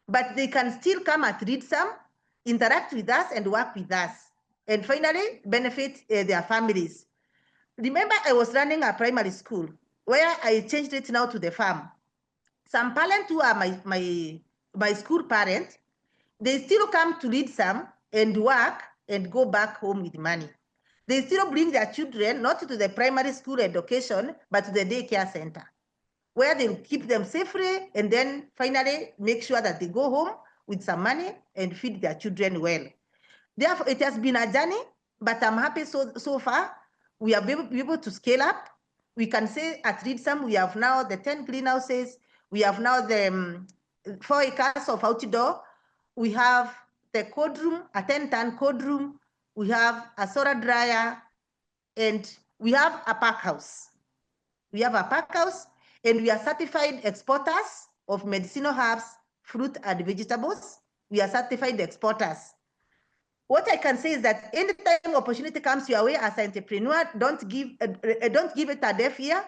but they can still come at Lidsam, interact with us and work with us, and finally benefit their families. Remember, I was running a primary school where I changed it now to the farm. Some parents who are my school parents, they still come to Lidsam and work and go back home with money. They still bring their children not to the primary school education, but to the daycare center, where they'll keep them safely and then finally make sure that they go home with some money and feed their children well. Therefore, it has been a journey, but I'm happy so far. We are able to scale up. We can say at Lidsam, we have now the 10 greenhouses. We have now the 4 acres of outdoor. We have the cold room, a 10-ton cold room. We have a solar dryer, and we have a pack house. We have a pack house, and we are certified exporters of medicinal herbs, fruit, and vegetables. We are certified exporters. What I can say is that anytime opportunity comes your way as an entrepreneur, don't give it a deaf ear,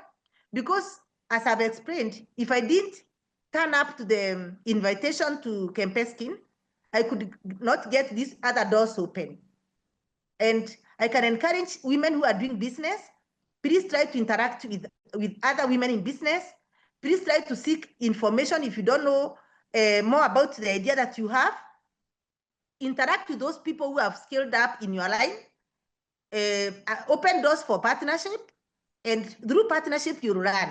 because as I've explained, if I didn't turn up to the invitation to Kempeskin, I could not get these other doors open. And I can encourage women who are doing business, please try to interact with other women in business. Please try to seek information if you don't know more about the idea that you have. Interact with those people who have scaled up in your line. Open doors for partnership, and through partnership you'll run.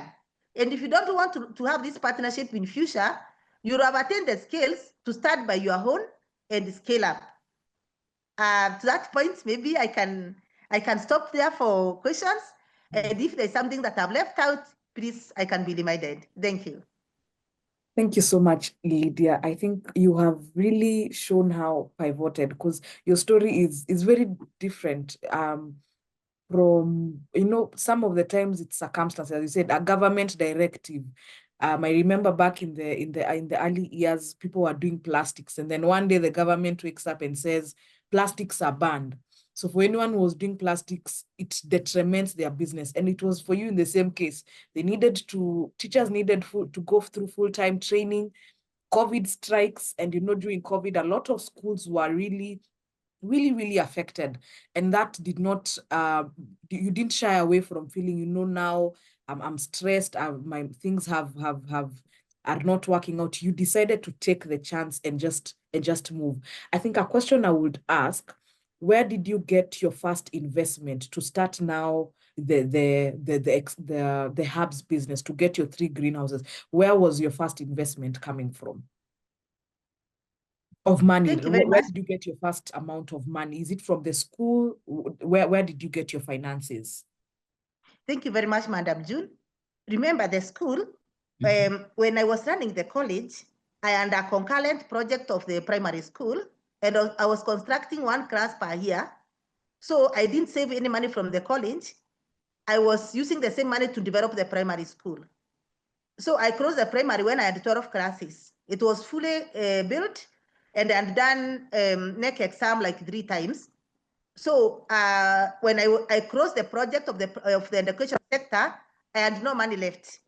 And if you don't want to have this partnership in future, you'll have attained the skills to start by your own and scale up. To that point, maybe I can stop there for questions. And if there's something that I've left out, please, I can be reminded. Thank you. Thank you so much, Lydia. I think you have really shown how pivoted, because your story is very different from, some of the times it's circumstances. As you said, a government directive. I remember back in the early years, people were doing plastics, and then one day the government wakes up and says plastics are banned. So for anyone who was doing plastics, it detriments their business. And it was for you in the same case. Teachers needed to go through full-time training. COVID strikes, and during COVID, a lot of schools were really affected. And that did not, you didn't shy away from feeling, now I'm stressed, my things are not working out. You decided to take the chance and just move. I think a question I would ask, where did you get your first investment to start now the herbs business, to get your 3 greenhouses? Where was your first investment coming from? Of money. Thank you very Where much. did you get your first amount of money? Is it from the school? Where did you get your finances? Thank you very much, Madam June. Remember the school, when I was running the college, I had a concurrent project of the primary school, and I was constructing one class per year. So I didn't save any money from the college. I was using the same money to develop the primary school. So I closed the primary when I had 12 classes. It was fully built, and I had done NEC exam like 3 times. So when I closed the project of the education sector, I had no money left.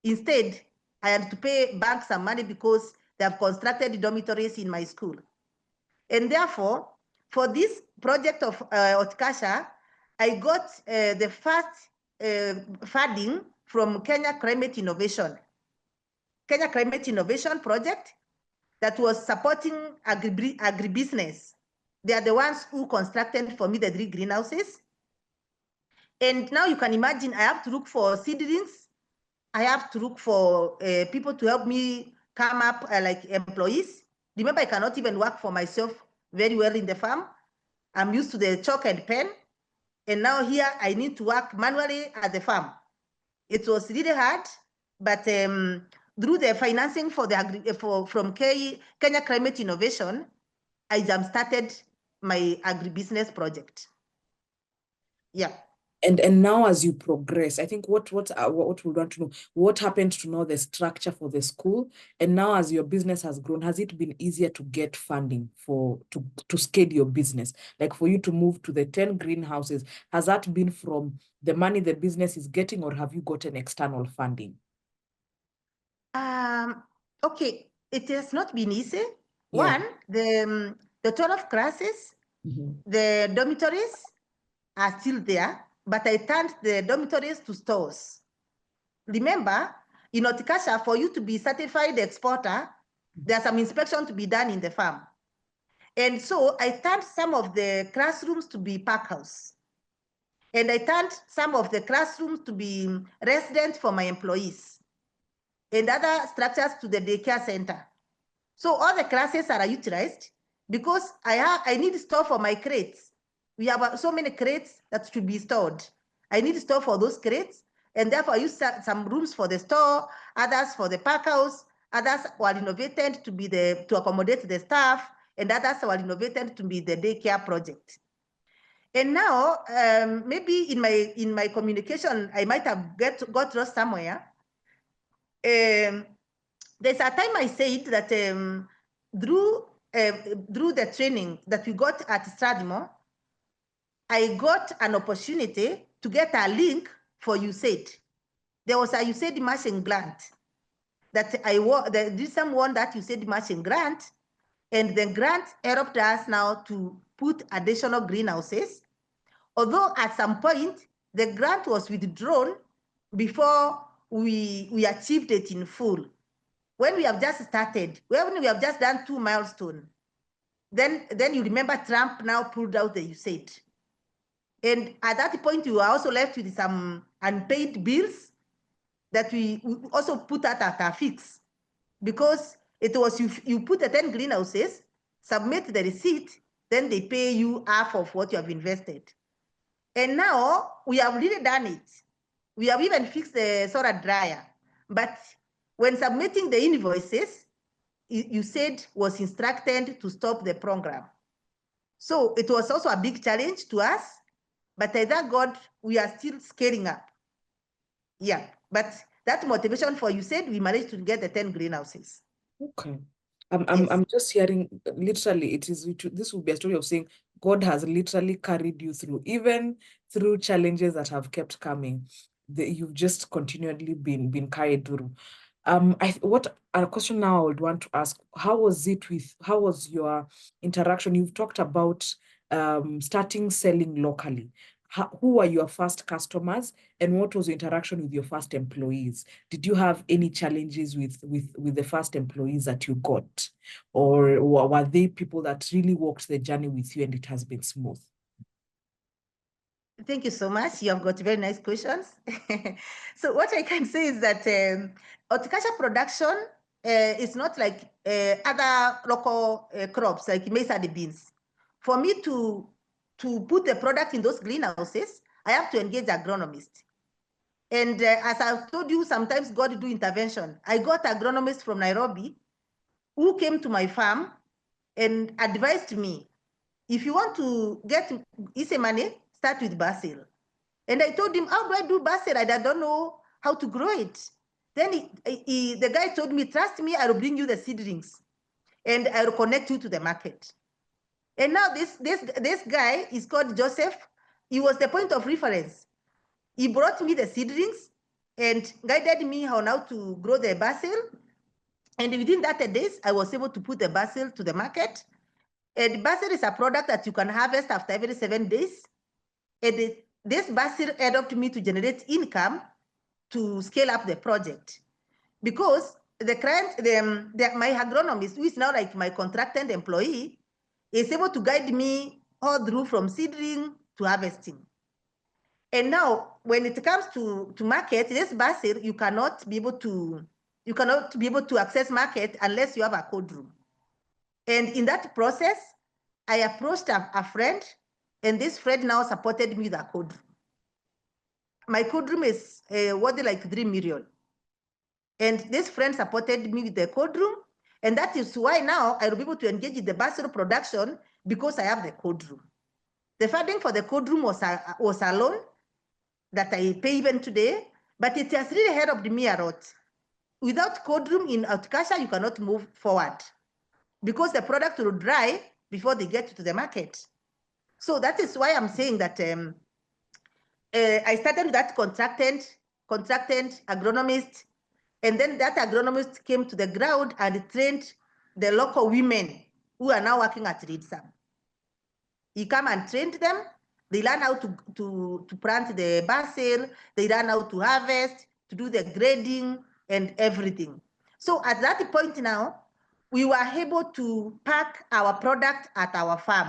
Instead, I had to pay back some money because they have constructed dormitories in my school. And therefore, for this project of Otkasha, I got the first funding from Kenya Climate Innovation. Kenya Climate Innovation Project that was supporting agribusiness. They are the ones who constructed for me the 3 greenhouses. And now you can imagine I have to look for seedlings. I have to look for people to help me come up like employees. Remember, I cannot even work for myself very well in the farm. I'm used to the chalk and pen. And now here I need to work manually at the farm. It was really hard, but through the financing for from Kenya Climate Innovation, I started my agribusiness project. Yeah. And now as you progress, I think what we want to know, what happened to know the structure for the school, and now as your business has grown, has it been easier to get funding to scale your business? Like for you to move to the 10 greenhouses, has that been from the money the business is getting, or have you gotten external funding? Okay, it has not been easy. Yeah. One, the 12 classes, the dormitories are still there, but I turned the dormitories to stores. Remember, in Otikasha, for you to be certified exporter, there's some inspection to be done in the farm. And so I turned some of the classrooms to be pack house. And I turned some of the classrooms to be resident for my employees, and other structures to the daycare center. So all the classes are utilized because I need store for my crates. We have so many crates that should be stored. I need store for those crates, and therefore I use some rooms for the store, others for the pack house, others were renovated to accommodate the staff, and others were renovated to be the daycare project. And now, maybe in my communication, I might have got lost somewhere. There's a time I said that through the training that we got at Stradmo, I got an opportunity to get a link for USAID. There was a USAID matching grant that the Lidsam won that USAID matching grant, and the grant helped us now to put additional greenhouses. Although at some point, the grant was withdrawn before we achieved it in full. When we have just started, when we have just done 2 milestones, then you remember Trump now pulled out the USAID. And at that point, we were also left with some unpaid bills that we also put out at a fix, because it was you put the 10 greenhouses, submit the receipt, then they pay you half of what you have invested. And now we have really done it. We have even fixed the solar dryer. But when submitting the invoices, USAID was instructed to stop the program. So it was also a big challenge to us, but I thank God we are still scaling up. Yeah, but that motivation for USAID, we managed to get the 10 greenhouses. Okay. I'm just hearing, literally, this will be a story of saying God has literally carried you through, even through challenges that have kept coming. You've just continually been carried through. What a question now I would want to ask, how was your interaction? You've talked about starting selling locally. Who were your first customers, and what was your interaction with your first employees? Did you have any challenges with the first employees that you got, or were they people that really walked the journey with you and it has been smooth? Thank you so much. You have got very nice questions. So what I can say is that horticulture production is not like other local crops like maize and beans. For me to put the product in those greenhouses, I have to engage agronomists. And as I've told you, sometimes God do intervention. I got agronomists from Nairobi who came to my farm and advised me, if you want to get easy money, start with basil. And I told him, how do I do basil? I don't know how to grow it. Then the guy told me, trust me, I will bring you the seedlings and I will connect you to the market. And now this guy is called Joseph. He was the point of reference. He brought me the seedlings and guided me on how to grow the basil. And within that days, I was able to put the basil to the market. And basil is a product that you can harvest after every 7 days. And this basil helped me to generate income to scale up the project. Because the client, my agronomist, who is now like my contracted employee, is able to guide me all through from seedling to harvesting. And now, when it comes to market, this basil, you cannot be able to access market unless you have a cold room. And in that process, I approached a friend, and this friend now supported me with a cold room. My cold room is worth like 3 million. And this friend supported me with the cold room. And that is why now I will be able to engage in the basil production because I have the cold room. The funding for the cold room was a loan that I pay even today, but it has really helped me a lot. Without cold room in Outkasha, you cannot move forward because the product will dry before they get to the market. So that is why I'm saying that I started that contracted agronomist, and then that agronomist came to the ground and trained the local women who are now working at Lidsam. He come and trained them. They learn how to plant the basil. They learn how to harvest, to do the grading and everything. So at that point now, we were able to pack our product at our farm.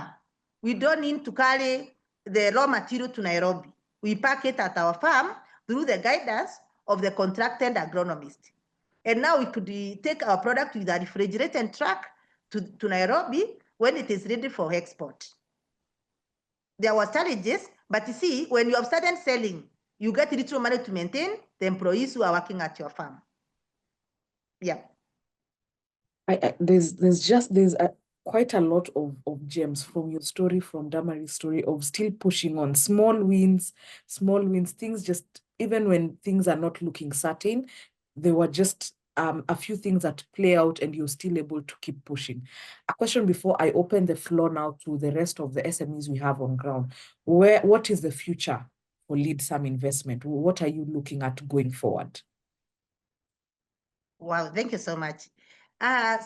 We don't need to carry the raw material to Nairobi. We pack it at our farm through the guidance of the contracted agronomist. And now we could take our product with a refrigerated truck to Nairobi when it is ready for export. There were challenges, but you see, when you have started selling, you get little money to maintain the employees who are working at your farm. Yeah. There's quite a lot of gems from your story, from Damaris' story, of still pushing on small wins, things just, even when things are not looking certain, there were just a few things that play out and you're still able to keep pushing. A question before I open the floor now to the rest of the SMEs we have on ground. What is the future for Lidsam investment? What are you looking at going forward? Wow, thank you so much.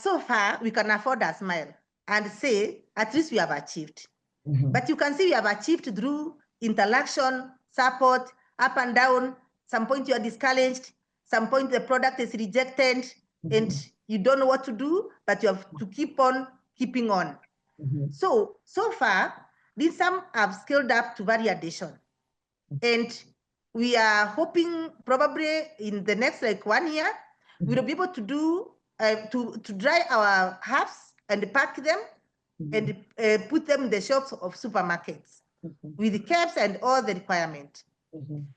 So far, we can afford a smile and say, at least we have achieved. But you can see we have achieved through interaction, support, up and down. Some point you are discouraged. Some point the product is rejected and you don't know what to do, but you have to keep on keeping on. So far, Lidsam have scaled up to variation. And we are hoping probably in the next like 1 year, we will be able to do, to dry our herbs and pack them and put them in the shops of supermarkets with the caps and all the requirements.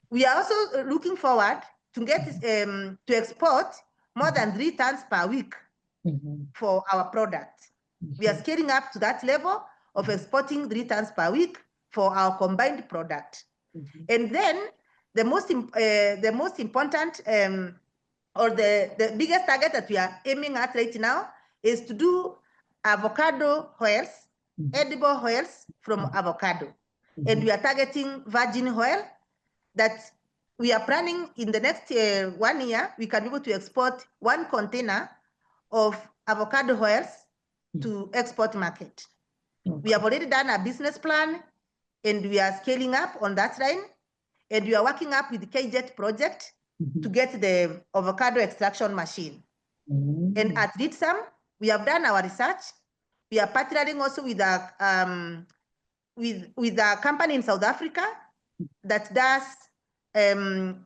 We are also looking forward to get to export more than 3 tons per week for our product. We are scaling up to that level of exporting 3 tons per week for our combined product. And then the most important or the biggest target that we are aiming at right now is to do avocado oils, edible oils from avocado. And we are targeting virgin oil that we are planning in the next 1 year, we can be able to export 1 container of avocado oils to export market. We have already done a business plan and we are scaling up on that line. And we are working up with the KJET project to get the avocado extraction machine. And at Lidsam, we have done our research. We are partnering also with a company in South Africa that does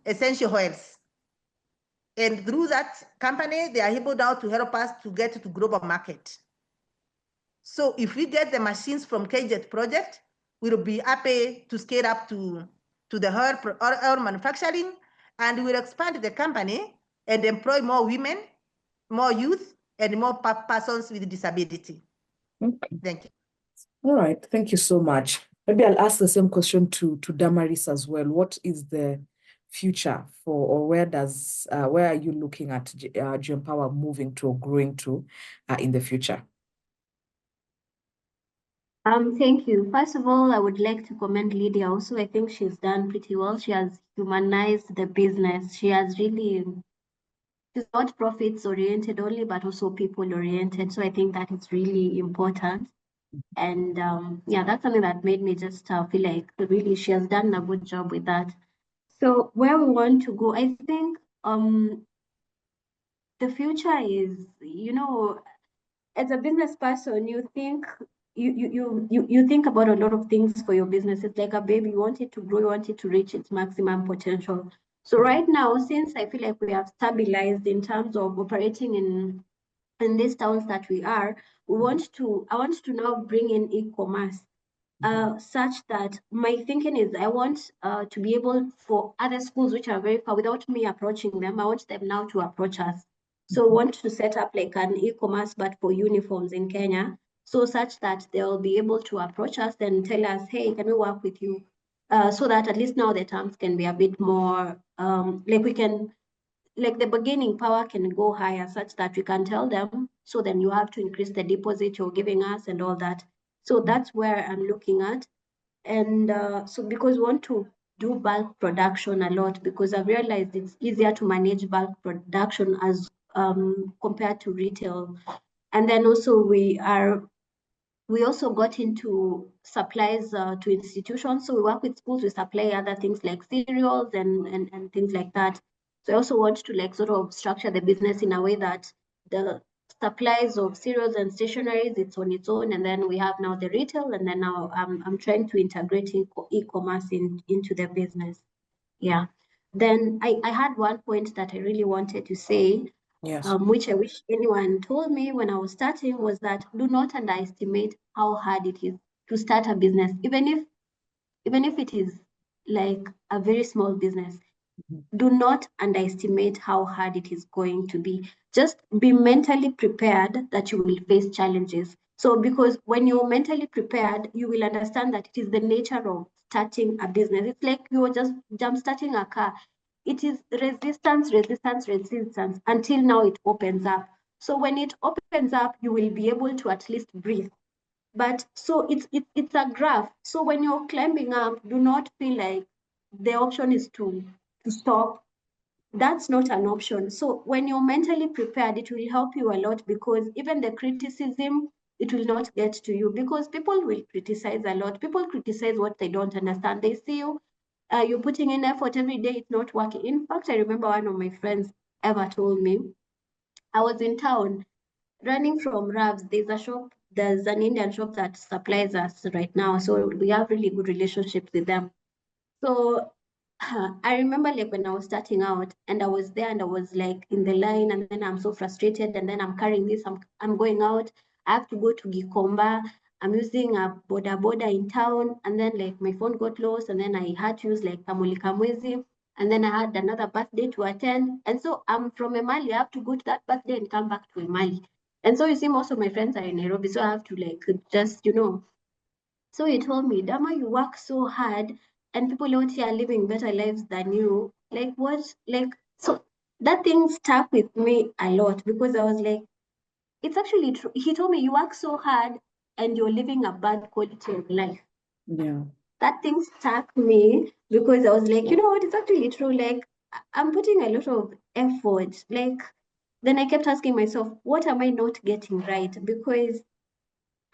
essential oils. And through that company, they are able now to help us to get to global market. So if we get the machines from KJET project, we will be happy to scale up to the oil manufacturing and we'll expand the company and employ more women, more youth, and more persons with disability. Okay. Thank you. All right. Thank you so much. Maybe I'll ask the same question to Damaris as well. What is the future for, or where are you looking at Jiem Power moving to or growing to in the future? Thank you. First of all, I would like to commend Lydia also. I think she's done pretty well. She has humanized the business. She has really, she's not profits oriented only, but also people oriented. So I think that is really important. And yeah, that's something that made me just feel like really she has done a good job with that. So where we want to go, I think the future is, you know, as a business person, you think you think about a lot of things for your business. It's like a baby, you want it to grow, you want it to reach its maximum potential. So right now, since I feel like we have stabilized in terms of operating in these towns that we are, I want to now bring in e-commerce. Such that my thinking is I want to be able for other schools which are very far, without me approaching them, I want them now to approach us. So I want to set up like an e-commerce but for uniforms in Kenya, so such that they'll be able to approach us and tell us, hey, can we work with you? So that at least now the terms can be a bit more like we can, like the beginning power can go higher such that we can tell them, so then you have to increase the deposit you're giving us and all that. So that's where I'm looking at. And so because we want to do bulk production a lot, because I've realized it's easier to manage bulk production as compared to retail. And then also we also got into supplies to institutions. So we work with schools, we supply other things like cereals and things like that. So I also want to like sort of structure the business in a way that the supplies of cereals and stationaries, it's on its own. And then we have now the retail, and then now I'm trying to integrate e-commerce into the business. Yeah. Then I had one point that I really wanted to say, Yes. which I wish anyone told me when I was starting, was that do not underestimate how hard it is to start a business, even if it is like a very small business. Do not underestimate how hard it is going to be. Just be mentally prepared that you will face challenges. So because when you're mentally prepared, you will understand that it is the nature of starting a business. It's like you're just jump starting a car. It is resistance, resistance, resistance until now it opens up. So when it opens up, you will be able to at least breathe. But so it's a graph. So when you're climbing up, do not feel like the option is to stop. That's not an option. So when you're mentally prepared, it will help you a lot, because even the criticism, it will not get to you, because people will criticize a lot. People criticize what they don't understand. They see you, you're putting in effort every day, it's not working. In fact, I remember one of my friends ever told me, I was in town running from Ravs. There's an Indian shop that supplies us right now. So we have really good relationships with them. So I remember like when I was starting out and I was there and I was like in the line, and then I'm so frustrated, and then I'm carrying this, I'm going out. I have to go to Gikomba. I'm using a boda in town, and then like my phone got lost, and then I had to use like Kamulika Mwezi, and then I had another birthday to attend. And so I'm from Emali, I have to go to that birthday and come back to Emali. And so you see, most of my friends are in Nairobi, so I have to like just, So he told me, Dama, you work so hard and people out here are living better lives than you. Like what? Like, so that thing stuck with me a lot, because I was like, it's actually true. He told me, you work so hard and you're living a bad quality of life. Yeah. That thing stuck me, because I was like, you know what? It's actually true. Like, I'm putting a lot of effort. Like, then I kept asking myself, what am I not getting right? Because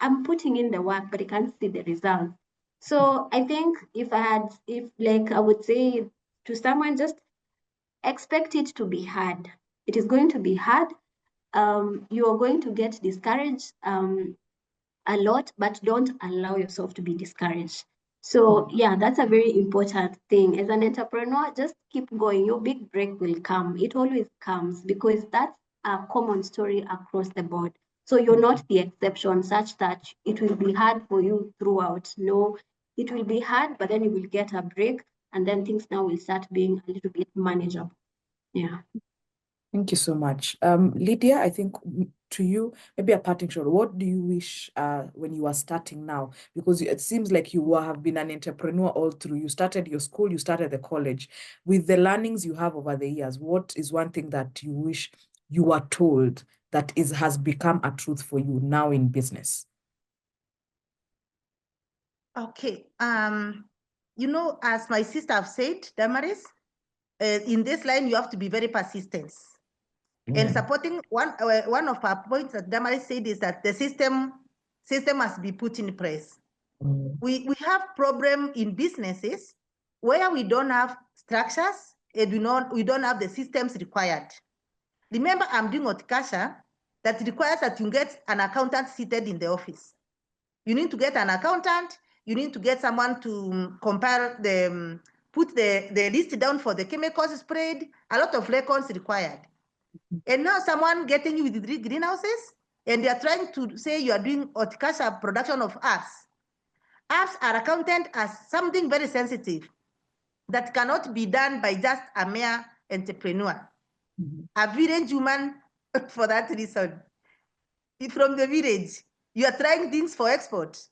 I'm putting in the work, but I can't see the results. So I think if like I would say to someone, just expect it to be hard. It is going to be hard. You are going to get discouraged a lot, but don't allow yourself to be discouraged. So yeah, that's a very important thing. As an entrepreneur, just keep going. Your big break will come. It always comes, because that's a common story across the board. So you're not the exception, such that it will be hard for you throughout. No, it will be hard, but then you will get a break, and then things now will start being a little bit manageable. Yeah. Thank you so much. Lydia, I think to you, maybe a parting shot. What do you wish when you are starting now? Because it seems like you have been an entrepreneur all through. You started your school, you started the college. With the learnings you have over the years, what is one thing that you wish you were told that has become a truth for you now in business? Okay. You know, as my sister have said, Damaris, in this line, you have to be very persistent. And supporting one of our points that Damaris said is that the system must be put in place. We have problem in businesses where we don't have structures and we don't have the systems required. Remember, I'm doing Otikasha that requires that you get an accountant seated in the office. You need to get an accountant. You need to get someone to compare the, put the list down for the chemicals sprayed, a lot of records required. And now someone getting you with 3 greenhouses, and they are trying to say you are doing Otikasha production of herbs. Herbs are accounted as something very sensitive that cannot be done by just a mere entrepreneur. A village woman for that reason. From the village, you are trying things for export.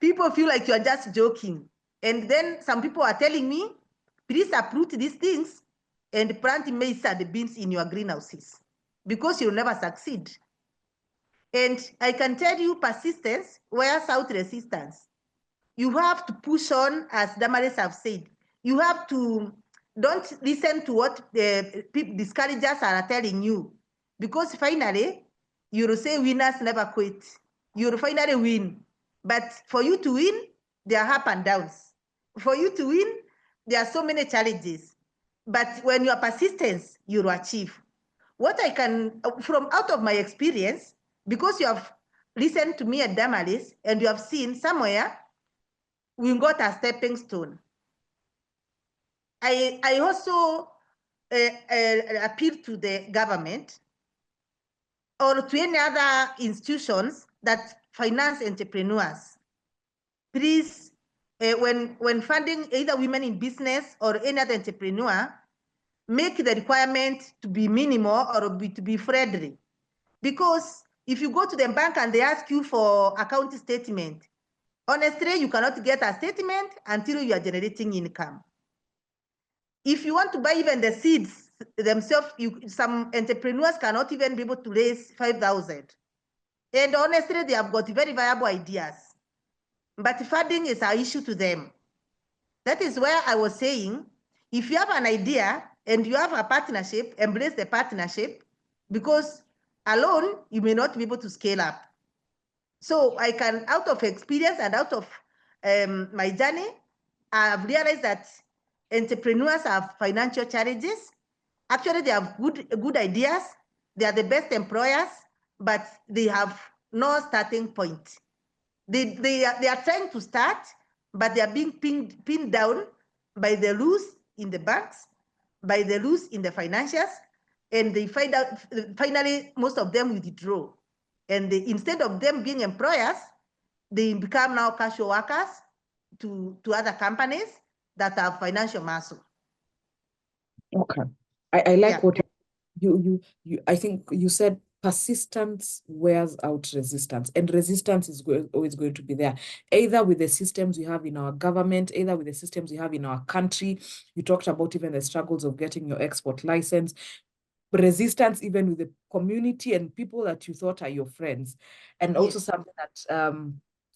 People feel like you are just joking. And then some people are telling me, please uproot these things and plant maize and beans in your greenhouses because you'll never succeed. And I can tell you persistence wears out resistance. You have to push on, as Damaris have said. You have to, don't listen to what the discouragers are telling you, because finally, you'll say winners never quit. You'll finally win. But for you to win, there are up and downs. For you to win, there are so many challenges. But when you are persistent, you'll achieve. What I can, from out of my experience, because you have listened to me at Damaris and you have seen somewhere, we got a stepping stone. I also appeal to the government or to any other institutions that finance entrepreneurs. Please, when funding either women in business or any other entrepreneur, make the requirement to be minimal or to be friendly. Because if you go to the bank and they ask you for account statement, honestly, you cannot get a statement until you are generating income. If you want to buy even the seeds themselves, some entrepreneurs cannot even be able to raise 5,000. And honestly, they have got very viable ideas. But funding is an issue to them. That is where I was saying, if you have an idea and you have a partnership, embrace the partnership, because alone, you may not be able to scale up. So I can, out of experience and out of my journey, I've realized that entrepreneurs have financial challenges. Actually, they have good ideas. They are the best employers, but they have no starting point. They are trying to start, but they are being pinned down by the rules in the banks, by the rules in the financials, and they find out, finally, most of them withdraw. And instead of them being employers, they become now casual workers to other companies that have financial muscle. Okay. I like Yeah. what you I think you said persistence wears out resistance, and resistance is always going to be there, either with the systems we have in our government, either with the systems we have in our country. You talked about even the struggles of getting your export license, resistance even with the community and people that you thought are your friends. And also something that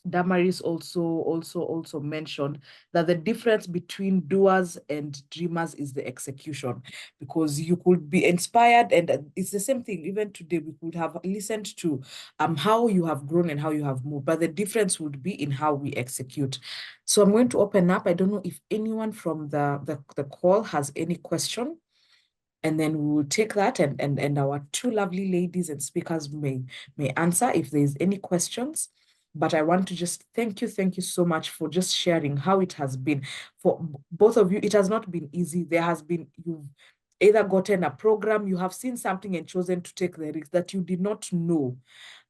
Damaris also mentioned, that the difference between doers and dreamers is the execution, because you could be inspired, and it's the same thing. Even today, we could have listened to how you have grown and how you have moved, but the difference would be in how we execute. So I'm going to open up. I don't know if anyone from the call has any question, and then we will take that, and our two lovely ladies and speakers may answer if there's any questions. But I want to just thank you so much for just sharing how it has been for both of you. It has not been easy. There has been, you've either gotten a program, you have seen something and chosen to take the risk that you did not know.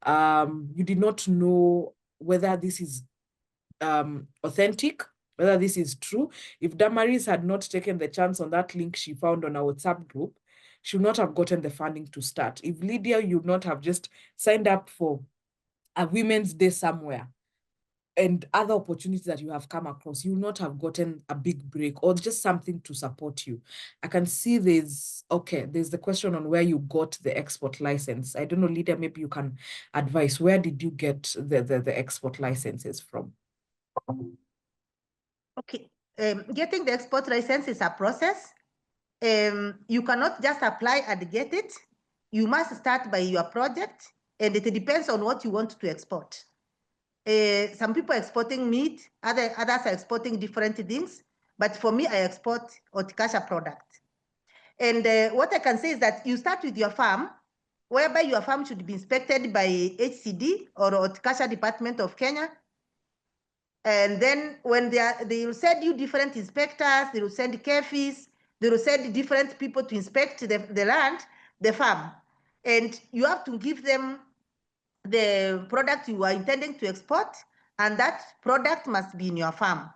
You did not know whether this is authentic, whether this is true. If Damaris had not taken the chance on that link she found on our WhatsApp group, she would not have gotten the funding to start. If Lydia, you would not have just signed up for a Women's Day somewhere and other opportunities that you have come across, you will not have gotten a big break or just something to support you. I can see there's the question on where you got the export license. I don't know, Lydia, maybe you can advise, where did you get the export licenses from? Okay, getting the export license is a process. You cannot just apply and get it. You must start by your project, and it depends on what you want to export. Some people are exporting meat, others are exporting different things. But for me, I export horticulture product. And what I can say is that you start with your farm, whereby your farm should be inspected by HCD or Horticulture Department of Kenya. And then when they will send you different inspectors, they will send KEFIs, they will send different people to inspect the land, the farm. And you have to give them the product you are intending to export, and that product must be in your farm.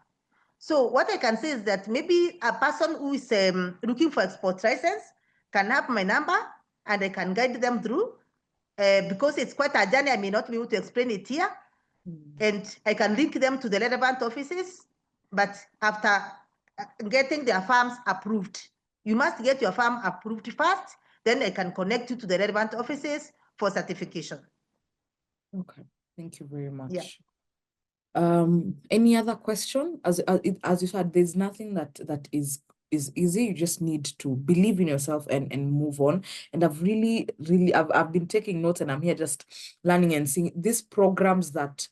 So what I can say is that maybe a person who is looking for export license can have my number and I can guide them through because it's quite a journey. I may not be able to explain it here. And I can link them to the relevant offices, but after getting their farms approved, you must get your farm approved first, then I can connect you to the relevant offices for certification. Okay, thank you very much. Yeah. Any other question? As you said, there's nothing that is easy. You just need to believe in yourself and move on. And I've been taking notes, and I'm here just learning and seeing these programs that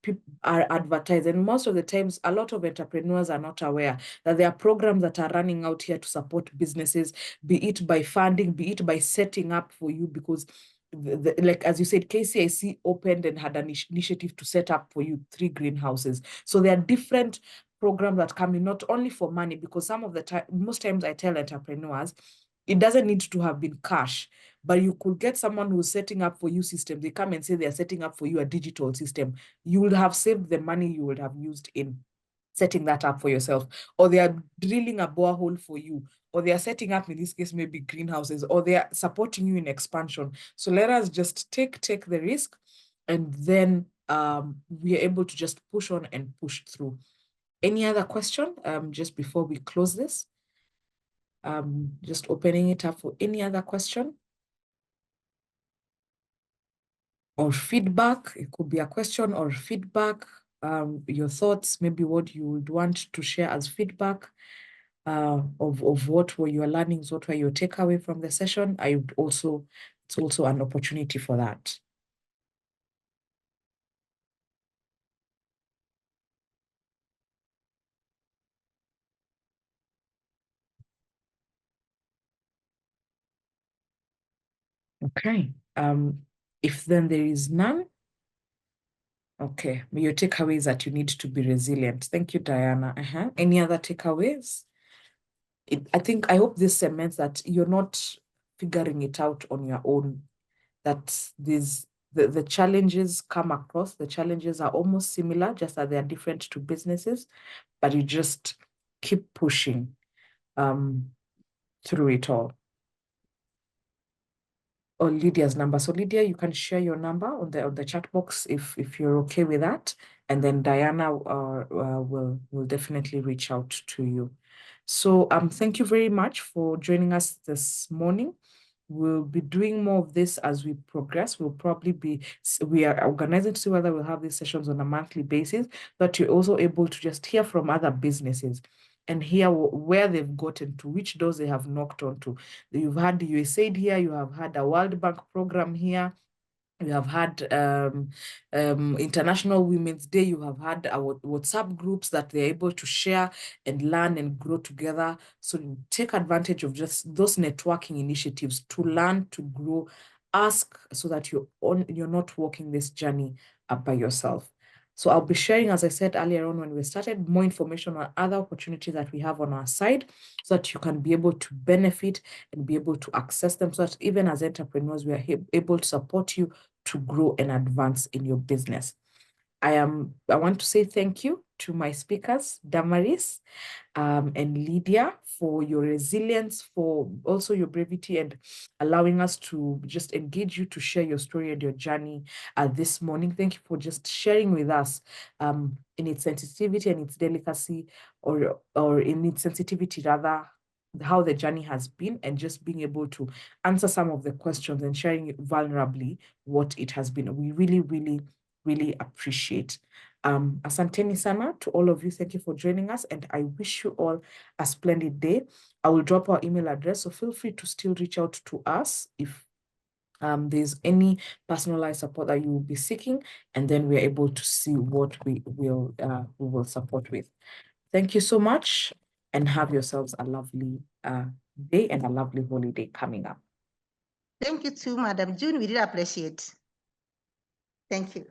people are advertised. And most of the times, a lot of entrepreneurs are not aware that there are programs that are running out here to support businesses, be it by funding, be it by setting up for you, because like as you said, KCIC opened and had an initiative to set up for you 3 greenhouses. So there are different programs that come in, not only for money, because some of the time, most times I tell entrepreneurs, it doesn't need to have been cash, but you could get someone who's setting up for you system. They come and say they're setting up for you a digital system. You would have saved the money you would have used in setting that up for yourself, or they are drilling a borehole for you, or they are setting up, in this case, maybe greenhouses, or they are supporting you in expansion. So let us just take the risk, and then we are able to just push on and push through. Any other question just before we close this? Just opening it up for any other question or feedback. It could be a question or feedback. Your thoughts, maybe what you would want to share as feedback of what were your learnings, what were your takeaway from the session. It's also an opportunity for that. Okay. If then there is none, okay, your takeaway is that you need to be resilient. Thank you, Diana. Any other takeaways? I hope this cements that you're not figuring it out on your own, that the challenges come across, the challenges are almost similar, just that they are different to businesses, but you just keep pushing through it all. Or Lydia's number. So Lydia, you can share your number on the chat box if you're okay with that, and then Diana will definitely reach out to you. So thank you very much for joining us this morning. We'll be doing more of this as we progress. We are organizing to see whether we'll have these sessions on a monthly basis, but you're also able to just hear from other businesses and hear where they've gotten to, which doors they have knocked onto. You've had the USAID here, you have had a World Bank program here, you have had International Women's Day, you have had our WhatsApp groups that they're able to share and learn and grow together. So take advantage of just those networking initiatives to learn, to grow, ask, so that you're not walking this journey up by yourself. So I'll be sharing, as I said earlier on when we started, more information on other opportunities that we have on our side, so that you can be able to benefit and be able to access them, so that even as entrepreneurs, we are able to support you to grow and advance in your business. I want to say thank you to my speakers, Damaris and Lydia, for your resilience, for also your brevity and allowing us to just engage you to share your story and your journey this morning. Thank you for just sharing with us in its sensitivity and its delicacy, or in its sensitivity rather, how the journey has been, and just being able to answer some of the questions and sharing vulnerably what it has been. We really, really, really appreciate. Asanteni sana to all of you. Thank you for joining us, and I wish you all a splendid day. I will drop our email address, so feel free to still reach out to us if there's any personalized support that you will be seeking, and then we're able to see what we will support with. Thank you so much, and have yourselves a lovely day and a lovely holiday coming up. Thank you too, Madam June. We really appreciate. Thank you.